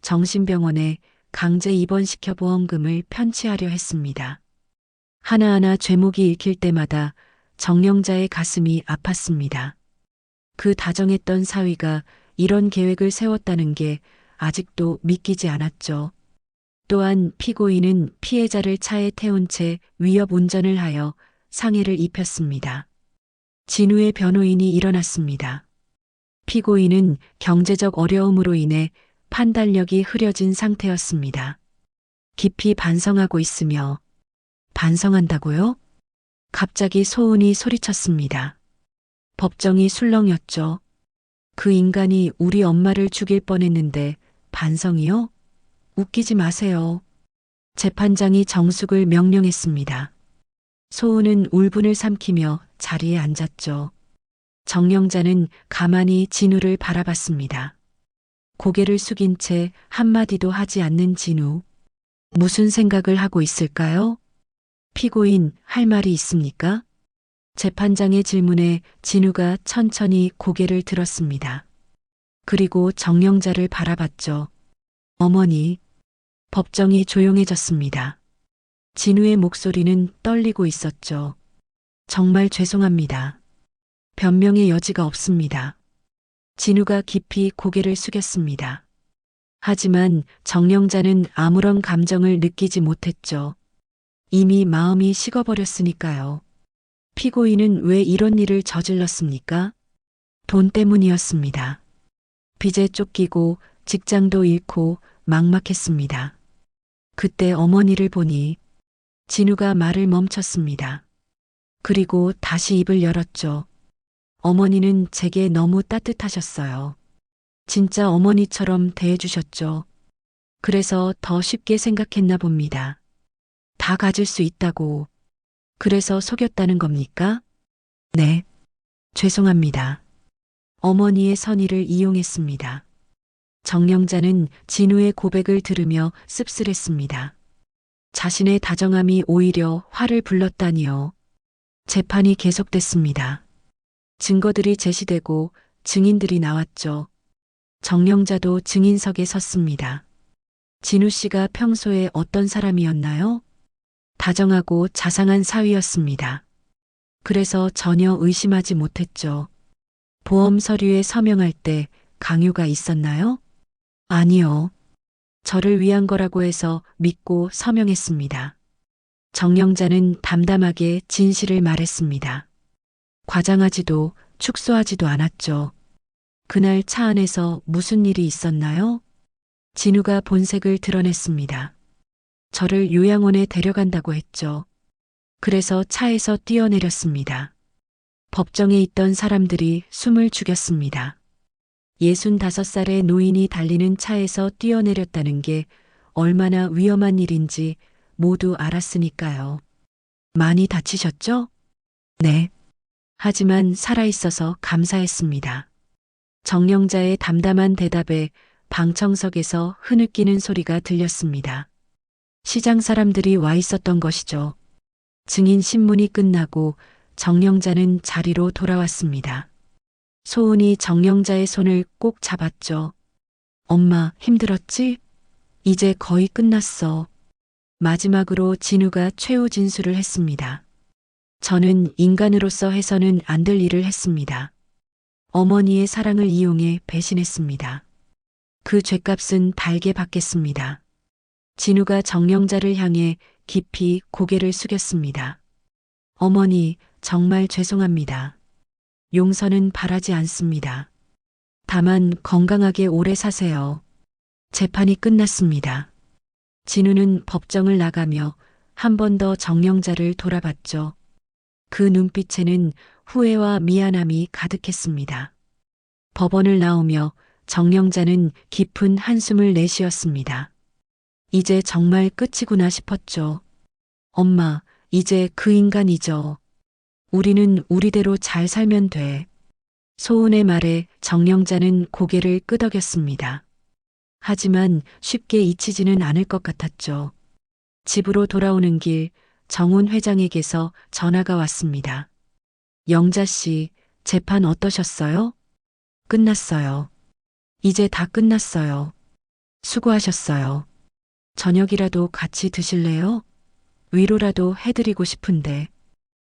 S2: 정신병원에 강제 입원시켜 보험금을 편취하려 했습니다. 하나하나 죄목이 읽힐 때마다 정령자의 가슴이 아팠습니다. 그 다정했던 사위가 이런 계획을 세웠다는 게 아직도 믿기지 않았죠. 또한 피고인은 피해자를 차에 태운 채 위협 운전을 하여 상해를 입혔습니다. 진우의 변호인이 일어났습니다. 피고인은 경제적 어려움으로 인해 판단력이 흐려진 상태였습니다. 깊이 반성하고 있으며 반성한다고요? 갑자기 소은이 소리쳤습니다. 법정이 술렁였죠. 그 인간이 우리 엄마를 죽일 뻔했는데 반성이요? 웃기지 마세요. 재판장이 정숙을 명령했습니다. 소은은 울분을 삼키며 자리에 앉았죠. 정령자는 가만히 진우를 바라봤습니다. 고개를 숙인 채 한마디도 하지 않는 진우. 무슨 생각을 하고 있을까요? 피고인, 할 말이 있습니까? 재판장의 질문에 진우가 천천히 고개를 들었습니다. 그리고 정령자를 바라봤죠. 어머니. 법정이 조용해졌습니다. 진우의 목소리는 떨리고 있었죠. 정말 죄송합니다. 변명의 여지가 없습니다. 진우가 깊이 고개를 숙였습니다. 하지만 정령자는 아무런 감정을 느끼지 못했죠. 이미 마음이 식어버렸으니까요. 피고인은 왜 이런 일을 저질렀습니까? 돈 때문이었습니다. 빚에 쫓기고 직장도 잃고 막막했습니다. 그때 어머니를 보니 진우가 말을 멈췄습니다. 그리고 다시 입을 열었죠. 어머니는 제게 너무 따뜻하셨어요. 진짜 어머니처럼 대해주셨죠. 그래서 더 쉽게 생각했나 봅니다. 다 가질 수 있다고. 그래서 속였다는 겁니까? 네. 죄송합니다. 어머니의 선의를 이용했습니다. 정령자는 진우의 고백을 들으며 씁쓸했습니다. 자신의 다정함이 오히려 화를 불렀다니요. 재판이 계속됐습니다. 증거들이 제시되고 증인들이 나왔죠. 정령자도 증인석에 섰습니다. 진우 씨가 평소에 어떤 사람이었나요? 다정하고 자상한 사위였습니다. 그래서 전혀 의심하지 못했죠. 보험 서류에 서명할 때 강요가 있었나요? 아니요. 저를 위한 거라고 해서 믿고 서명했습니다. 정령자는 담담하게 진실을 말했습니다. 과장하지도 축소하지도 않았죠. 그날 차 안에서 무슨 일이 있었나요? 진우가 본색을 드러냈습니다. 저를 요양원에 데려간다고 했죠. 그래서 차에서 뛰어내렸습니다. 법정에 있던 사람들이 숨을 죽였습니다. 65살의 노인이 달리는 차에서 뛰어내렸다는 게 얼마나 위험한 일인지 모두 알았으니까요. 많이 다치셨죠? 네. 하지만 살아있어서 감사했습니다. 정령자의 담담한 대답에 방청석에서 흐느끼는 소리가 들렸습니다. 시장 사람들이 와 있었던 것이죠. 증인 신문이 끝나고 정령자는 자리로 돌아왔습니다. 소은이 정령자의 손을 꼭 잡았죠. 엄마, 힘들었지? 이제 거의 끝났어. 마지막으로 진우가 최후 진술을 했습니다. 저는 인간으로서 해서는 안 될 일을 했습니다. 어머니의 사랑을 이용해 배신했습니다. 그 죗값은 달게 받겠습니다. 진우가 정령자를 향해 깊이 고개를 숙였습니다. 어머니, 정말 죄송합니다. 용서는 바라지 않습니다. 다만 건강하게 오래 사세요. 재판이 끝났습니다. 진우는 법정을 나가며 한 번 더 정령자를 돌아봤죠. 그 눈빛에는 후회와 미안함이 가득했습니다. 법원을 나오며 정령자는 깊은 한숨을 내쉬었습니다. 이제 정말 끝이구나 싶었죠. 엄마, 이제 그 인간 잊어. 우리는 우리대로 잘 살면 돼. 소은의 말에 정령자는 고개를 끄덕였습니다. 하지만 쉽게 잊히지는 않을 것 같았죠. 집으로 돌아오는 길 정훈 회장에게서 전화가 왔습니다. 영자 씨, 재판 어떠셨어요? 끝났어요. 이제 다 끝났어요. 수고하셨어요. 저녁이라도 같이 드실래요? 위로라도 해드리고 싶은데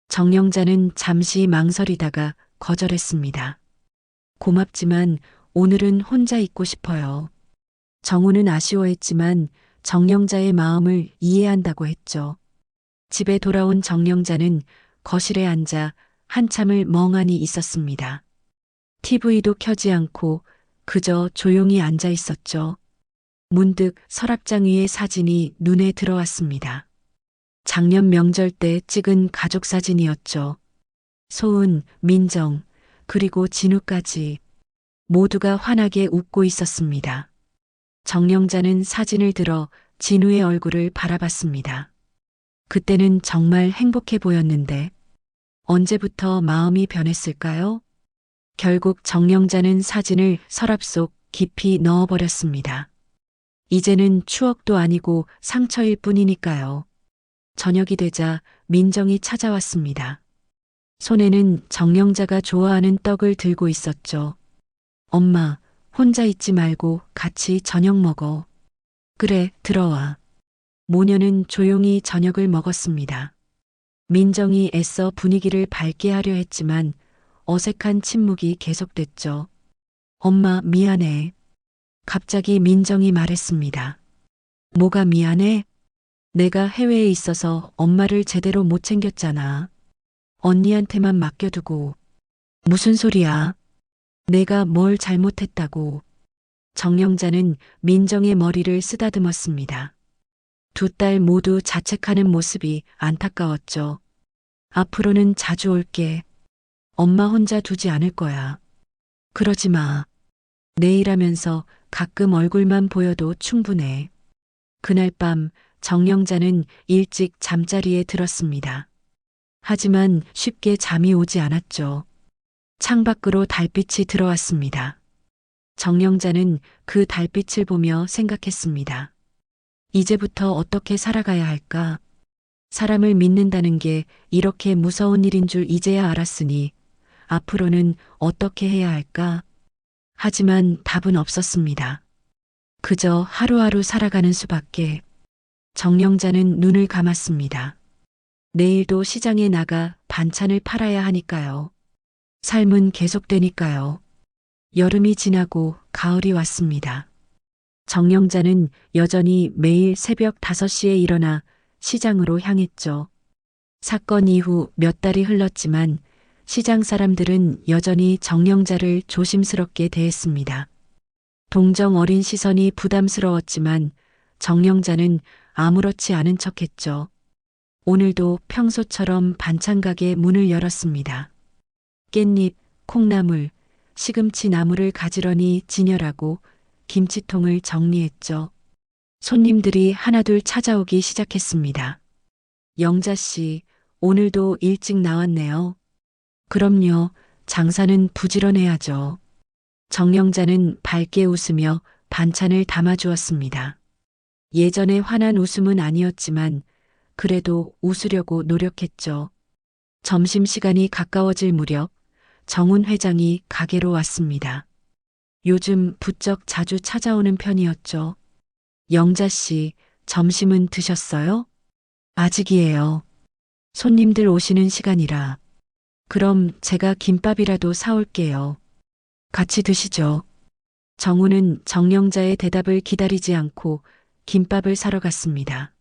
S2: 정영자는 잠시 망설이다가 거절했습니다. 고맙지만 오늘은 혼자 있고 싶어요. 정우는 아쉬워했지만 정영자의 마음을 이해한다고 했죠. 집에 돌아온 정영자는 거실에 앉아 한참을 멍하니 있었습니다. TV도 켜지 않고 그저 조용히 앉아 있었죠. 문득 서랍장 위의 사진이 눈에 들어왔습니다. 작년 명절 때 찍은 가족 사진이었죠. 소은, 민정, 그리고 진우까지 모두가 환하게 웃고 있었습니다. 정영자는 사진을 들어 진우의 얼굴을 바라봤습니다. 그때는 정말 행복해 보였는데 언제부터 마음이 변했을까요? 결국 정영자는 사진을 서랍 속 깊이 넣어버렸습니다. 이제는 추억도 아니고 상처일 뿐이니까요. 저녁이 되자 민정이 찾아왔습니다. 손에는 정영자가 좋아하는 떡을 들고 있었죠. 엄마, 혼자 있지 말고 같이 저녁 먹어. 그래, 들어와. 모녀는 조용히 저녁을 먹었습니다. 민정이 애써 분위기를 밝게 하려 했지만 어색한 침묵이 계속됐죠. 엄마, 미안해. 갑자기 민정이 말했습니다. 뭐가 미안해? 내가 해외에 있어서 엄마를 제대로 못 챙겼잖아. 언니한테만 맡겨두고. 무슨 소리야? 내가 뭘 잘못했다고. 정영자는 민정의 머리를 쓰다듬었습니다. 두 딸 모두 자책하는 모습이 안타까웠죠. 앞으로는 자주 올게. 엄마 혼자 두지 않을 거야. 그러지 마. 내일 하면서 가끔 얼굴만 보여도 충분해. 그날 밤 정영자는 일찍 잠자리에 들었습니다. 하지만 쉽게 잠이 오지 않았죠. 창밖으로 달빛이 들어왔습니다. 정영자는 그 달빛을 보며 생각했습니다. 이제부터 어떻게 살아가야 할까? 사람을 믿는다는 게 이렇게 무서운 일인 줄 이제야 알았으니 앞으로는 어떻게 해야 할까? 하지만 답은 없었습니다. 그저 하루하루 살아가는 수밖에. 정영자는 눈을 감았습니다. 내일도 시장에 나가 반찬을 팔아야 하니까요. 삶은 계속되니까요. 여름이 지나고 가을이 왔습니다. 정영자는 여전히 매일 새벽 5시에 일어나 시장으로 향했죠. 사건 이후 몇 달이 흘렀지만 시장 사람들은 여전히 정영자를 조심스럽게 대했습니다. 동정 어린 시선이 부담스러웠지만 정영자는 아무렇지 않은 척했죠. 오늘도 평소처럼 반찬 가게 문을 열었습니다. 깻잎, 콩나물, 시금치 나물을 가지런히 진열하고 김치통을 정리했죠. 손님들이 하나둘 찾아오기 시작했습니다. 영자 씨, 오늘도 일찍 나왔네요. 그럼요, 장사는 부지런해야죠. 정영자는 밝게 웃으며 반찬을 담아주었습니다. 예전의 환한 웃음은 아니었지만 그래도 웃으려고 노력했죠. 점심시간이 가까워질 무렵 정훈 회장이 가게로 왔습니다. 요즘 부쩍 자주 찾아오는 편이었죠. 영자 씨, 점심은 드셨어요? 아직이에요. 손님들 오시는 시간이라. 그럼 제가 김밥이라도 사올게요. 같이 드시죠. 정훈은 정영자의 대답을 기다리지 않고 김밥을 사러 갔습니다.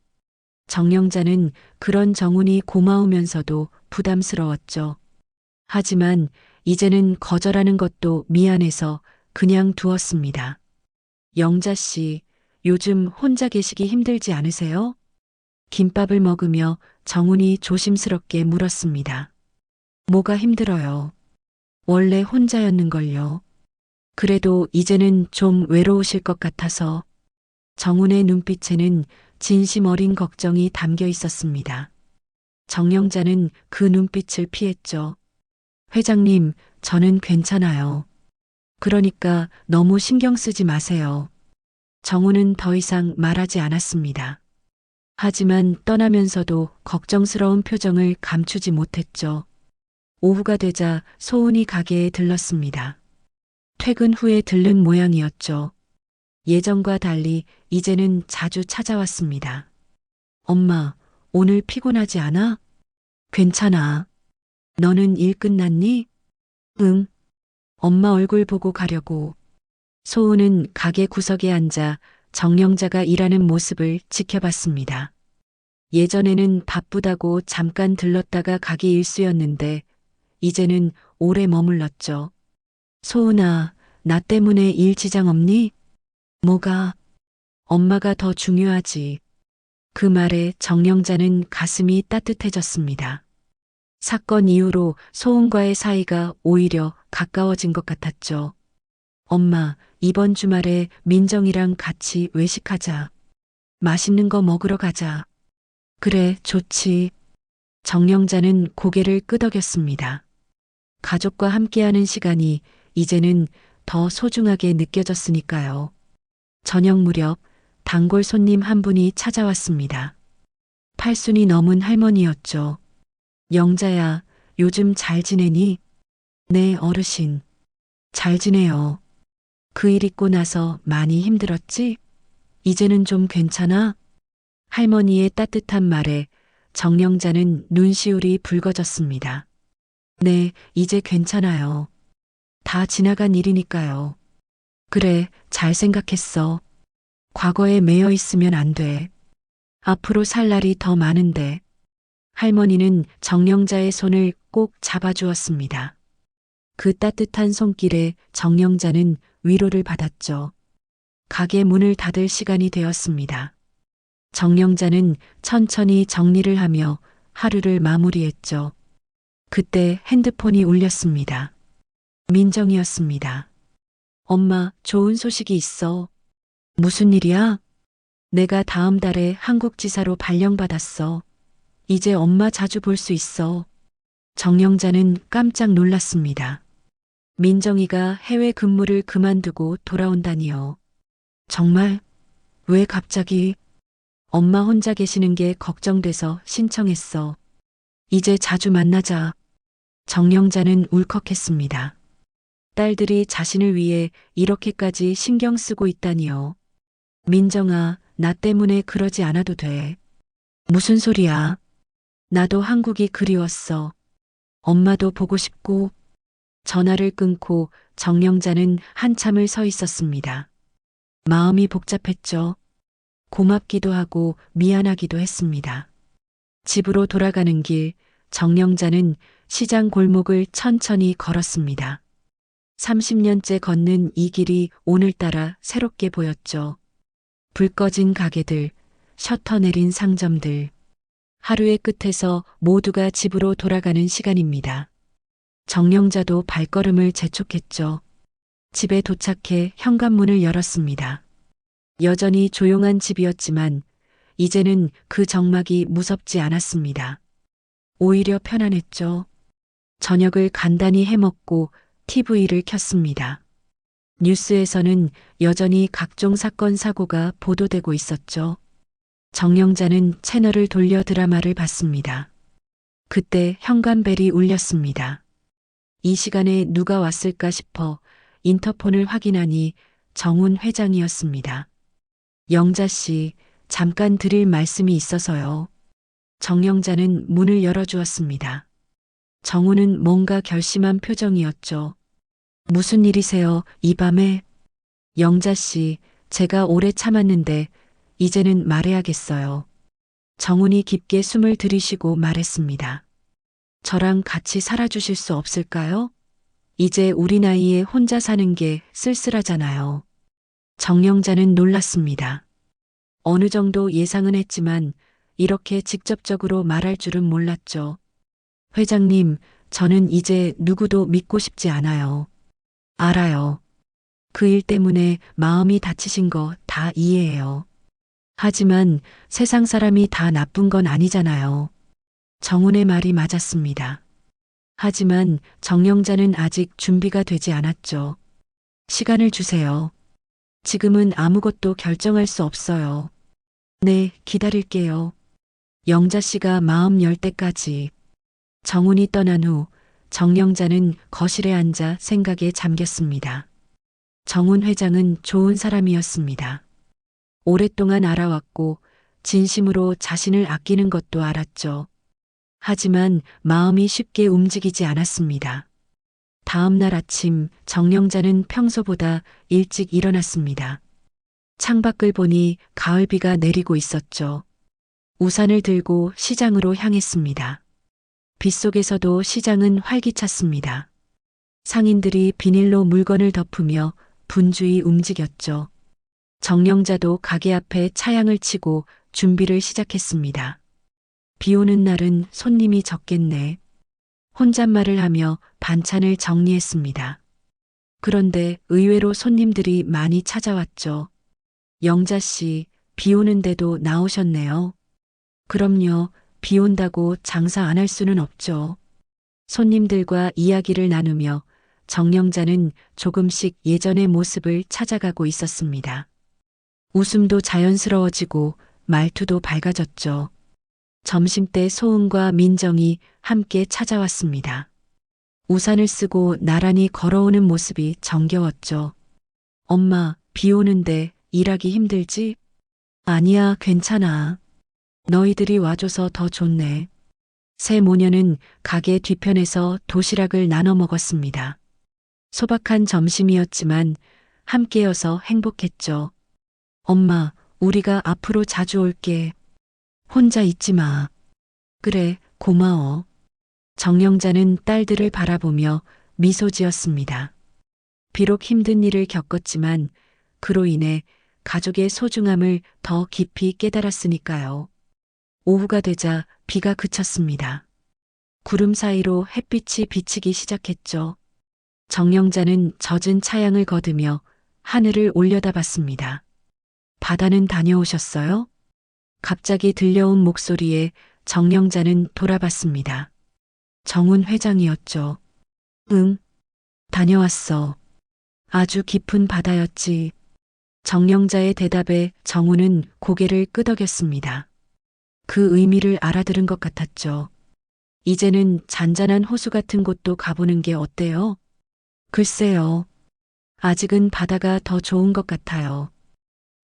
S2: 정영자는 그런 정훈이 고마우면서도 부담스러웠죠. 하지만 이제는 거절하는 것도 미안해서 그냥 두었습니다. 영자 씨, 요즘 혼자 계시기 힘들지 않으세요? 김밥을 먹으며 정훈이 조심스럽게 물었습니다. 뭐가 힘들어요? 원래 혼자였는걸요. 그래도 이제는 좀 외로우실 것 같아서. 정훈의 눈빛에는 진심 어린 걱정이 담겨 있었습니다. 정영자는 그 눈빛을 피했죠. 회장님, 저는 괜찮아요. 그러니까 너무 신경 쓰지 마세요. 정훈은 더 이상 말하지 않았습니다. 하지만 떠나면서도 걱정스러운 표정을 감추지 못했죠. 오후가 되자 소은이 가게에 들렀습니다. 퇴근 후에 들른 모양이었죠. 예전과 달리 이제는 자주 찾아왔습니다. 엄마, 오늘 피곤하지 않아? 괜찮아. 너는 일 끝났니? 응. 엄마 얼굴 보고 가려고. 소은은 가게 구석에 앉아 정영자가 일하는 모습을 지켜봤습니다. 예전에는 바쁘다고 잠깐 들렀다가 가기 일쑤였는데 이제는 오래 머물렀죠. 소은아, 나 때문에 일 지장 없니? 뭐가? 엄마가 더 중요하지. 그 말에 정영자는 가슴이 따뜻해졌습니다. 사건 이후로 소은과의 사이가 오히려 가까워진 것 같았죠. 엄마, 이번 주말에 민정이랑 같이 외식하자. 맛있는 거 먹으러 가자. 그래, 좋지. 정영자는 고개를 끄덕였습니다. 가족과 함께하는 시간이 이제는 더 소중하게 느껴졌으니까요. 저녁 무렵 단골 손님 한 분이 찾아왔습니다. 팔순이 넘은 할머니였죠. 영자야, 요즘 잘 지내니? 네, 어르신. 잘 지내요. 그 일 있고 나서 많이 힘들었지? 이제는 좀 괜찮아? 할머니의 따뜻한 말에 정영자는 눈시울이 붉어졌습니다. 네, 이제 괜찮아요. 다 지나간 일이니까요. 그래, 잘 생각했어. 과거에 매여 있으면 안 돼. 앞으로 살 날이 더 많은데. 할머니는 정영자의 손을 꼭 잡아주었습니다. 그 따뜻한 손길에 정영자는 위로를 받았죠. 가게 문을 닫을 시간이 되었습니다. 정영자는 천천히 정리를 하며 하루를 마무리했죠. 그때 핸드폰이 울렸습니다. 민정이었습니다. 엄마, 좋은 소식이 있어. 무슨 일이야? 내가 다음 달에 한국 지사로 발령받았어. 이제 엄마 자주 볼 수 있어. 정영자는 깜짝 놀랐습니다. 민정이가 해외 근무를 그만두고 돌아온다니요. 정말? 왜 갑자기? 엄마 혼자 계시는 게 걱정돼서 신청했어. 이제 자주 만나자. 정영자는 울컥했습니다. 딸들이 자신을 위해 이렇게까지 신경 쓰고 있다니요. 민정아, 나 때문에 그러지 않아도 돼. 무슨 소리야? 나도 한국이 그리웠어. 엄마도 보고 싶고. 전화를 끊고 정영자는 한참을 서 있었습니다. 마음이 복잡했죠. 고맙기도 하고 미안하기도 했습니다. 집으로 돌아가는 길, 정영자는 시장 골목을 천천히 걸었습니다. 30년째 걷는 이 길이 오늘따라 새롭게 보였죠. 불 꺼진 가게들, 셔터 내린 상점들. 하루의 끝에서 모두가 집으로 돌아가는 시간입니다. 정영자도 발걸음을 재촉했죠. 집에 도착해 현관문을 열었습니다. 여전히 조용한 집이었지만 이제는 그 정막이 무섭지 않았습니다. 오히려 편안했죠. 저녁을 간단히 해먹고 TV를 켰습니다. 뉴스에서는 여전히 각종 사건 사고가 보도되고 있었죠. 정영자는 채널을 돌려 드라마를 봤습니다. 그때 현관벨이 울렸습니다. 이 시간에 누가 왔을까 싶어 인터폰을 확인하니 정훈 회장이었습니다. 영자 씨, 잠깐 드릴 말씀이 있어서요. 정영자는 문을 열어주었습니다. 정훈은 뭔가 결심한 표정이었죠. 무슨 일이세요, 이 밤에? 영자 씨, 제가 오래 참았는데 이제는 말해야겠어요. 정훈이 깊게 숨을 들이쉬고 말했습니다. 저랑 같이 살아주실 수 없을까요? 이제 우리 나이에 혼자 사는 게 쓸쓸하잖아요. 정영자는 놀랐습니다. 어느 정도 예상은 했지만 이렇게 직접적으로 말할 줄은 몰랐죠. 회장님, 저는 이제 누구도 믿고 싶지 않아요. 알아요. 그 일 때문에 마음이 다치신 거 다 이해해요. 하지만 세상 사람이 다 나쁜 건 아니잖아요. 정훈의 말이 맞았습니다. 하지만 정영자는 아직 준비가 되지 않았죠. 시간을 주세요. 지금은 아무것도 결정할 수 없어요. 네, 기다릴게요. 영자 씨가 마음 열 때까지. 정훈이 떠난 후 정영자는 거실에 앉아 생각에 잠겼습니다. 정훈 회장은 좋은 사람이었습니다. 오랫동안 알아왔고 진심으로 자신을 아끼는 것도 알았죠. 하지만 마음이 쉽게 움직이지 않았습니다. 다음 날 아침 정영자는 평소보다 일찍 일어났습니다. 창밖을 보니 가을비가 내리고 있었죠. 우산을 들고 시장으로 향했습니다. 빗속에서도 시장은 활기찼습니다. 상인들이 비닐로 물건을 덮으며 분주히 움직였죠. 정영자도 가게 앞에 차양을 치고 준비를 시작했습니다. 비 오는 날은 손님이 적겠네. 혼잣말을 하며 반찬을 정리했습니다. 그런데 의외로 손님들이 많이 찾아왔죠. 영자 씨, 비 오는데도 나오셨네요. 그럼요, 비 온다고 장사 안 할 수는 없죠. 손님들과 이야기를 나누며 정영자는 조금씩 예전의 모습을 찾아가고 있었습니다. 웃음도 자연스러워지고 말투도 밝아졌죠. 점심때 소은과 민정이 함께 찾아왔습니다. 우산을 쓰고 나란히 걸어오는 모습이 정겨웠죠. 엄마, 비 오는데 일하기 힘들지? 아니야, 괜찮아. 너희들이 와줘서 더 좋네. 세 모녀는 가게 뒤편에서 도시락을 나눠 먹었습니다. 소박한 점심이었지만 함께여서 행복했죠. 엄마, 우리가 앞으로 자주 올게. 혼자 있지 마. 그래, 고마워. 정영자는 딸들을 바라보며 미소 지었습니다. 비록 힘든 일을 겪었지만 그로 인해 가족의 소중함을 더 깊이 깨달았으니까요. 오후가 되자 비가 그쳤습니다. 구름 사이로 햇빛이 비치기 시작했죠. 정영자는 젖은 차양을 거두며 하늘을 올려다봤습니다. 바다는 다녀오셨어요? 갑자기 들려온 목소리에 정영자는 돌아봤습니다. 정훈 회장이었죠. 응, 다녀왔어. 아주 깊은 바다였지. 정영자의 대답에 정훈은 고개를 끄덕였습니다. 그 의미를 알아들은 것 같았죠. 이제는 잔잔한 호수 같은 곳도 가보는 게 어때요? 글쎄요. 아직은 바다가 더 좋은 것 같아요.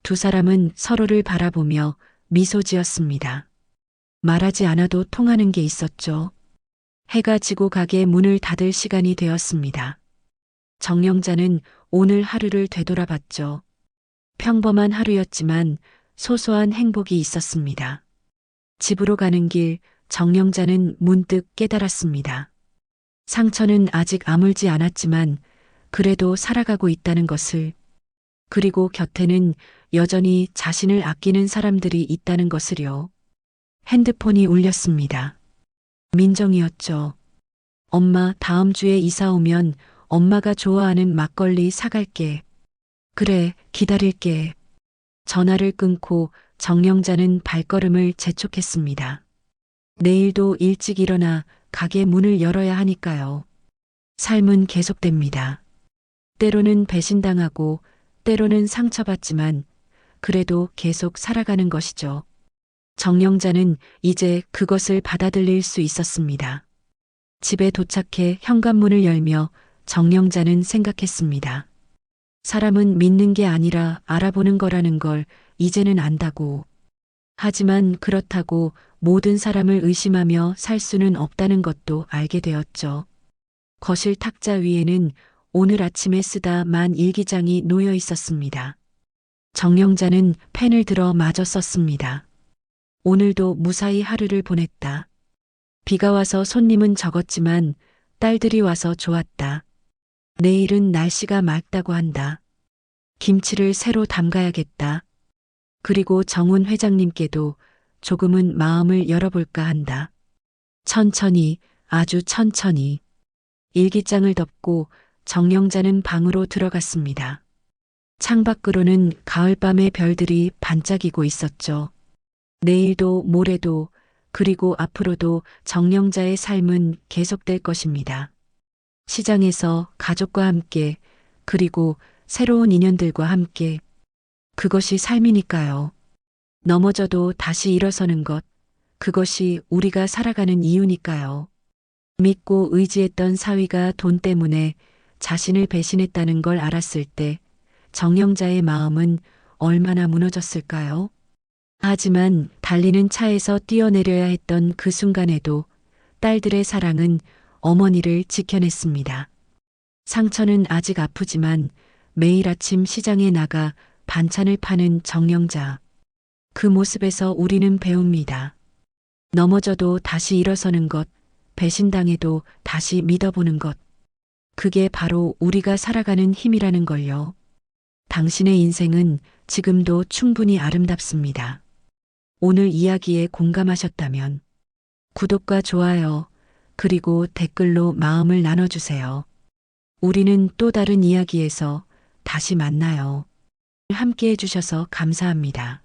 S2: 두 사람은 서로를 바라보며 미소 지었습니다. 말하지 않아도 통하는 게 있었죠. 해가 지고 가게 문을 닫을 시간이 되었습니다. 정영자는 오늘 하루를 되돌아봤죠. 평범한 하루였지만 소소한 행복이 있었습니다. 집으로 가는 길 정영자는 문득 깨달았습니다. 상처는 아직 아물지 않았지만 그래도 살아가고 있다는 것을, 그리고 곁에는 여전히 자신을 아끼는 사람들이 있다는 것을요. 핸드폰이 울렸습니다. 민정이었죠. 엄마, 다음 주에 이사 오면 엄마가 좋아하는 막걸리 사갈게. 그래, 기다릴게. 전화를 끊고 정영자는 발걸음을 재촉했습니다. 내일도 일찍 일어나 가게 문을 열어야 하니까요. 삶은 계속됩니다. 때로는 배신당하고 때로는 상처받지만 그래도 계속 살아가는 것이죠. 정영자는 이제 그것을 받아들일 수 있었습니다. 집에 도착해 현관문을 열며 정영자는 생각했습니다. 사람은 믿는 게 아니라 알아보는 거라는 걸 이제는 안다고. 하지만 그렇다고 모든 사람을 의심하며 살 수는 없다는 것도 알게 되었죠. 거실 탁자 위에는 오늘 아침에 쓰다 만 일기장이 놓여 있었습니다. 정영자는 펜을 들어 마저 썼습니다. 오늘도 무사히 하루를 보냈다. 비가 와서 손님은 적었지만 딸들이 와서 좋았다. 내일은 날씨가 맑다고 한다. 김치를 새로 담가야겠다. 그리고 정훈 회장님께도 조금은 마음을 열어볼까 한다. 천천히, 아주 천천히. 일기장을 덮고 정영자는 방으로 들어갔습니다. 창밖으로는 가을밤의 별들이 반짝이고 있었죠. 내일도 모레도 그리고 앞으로도 정영자의 삶은 계속될 것입니다. 시장에서 가족과 함께, 그리고 새로운 인연들과 함께. 그것이 삶이니까요. 넘어져도 다시 일어서는 것, 그것이 우리가 살아가는 이유니까요. 믿고 의지했던 사위가 돈 때문에 자신을 배신했다는 걸 알았을 때 정영자의 마음은 얼마나 무너졌을까요? 하지만 달리는 차에서 뛰어내려야 했던 그 순간에도 딸들의 사랑은 어머니를 지켜냈습니다. 상처는 아직 아프지만 매일 아침 시장에 나가 반찬을 파는 정영자. 그 모습에서 우리는 배웁니다. 넘어져도 다시 일어서는 것, 배신당해도 다시 믿어보는 것. 그게 바로 우리가 살아가는 힘이라는 걸요. 당신의 인생은 지금도 충분히 아름답습니다. 오늘 이야기에 공감하셨다면 구독과 좋아요, 그리고 댓글로 마음을 나눠주세요. 우리는 또 다른 이야기에서 다시 만나요. 함께 해주셔서 감사합니다.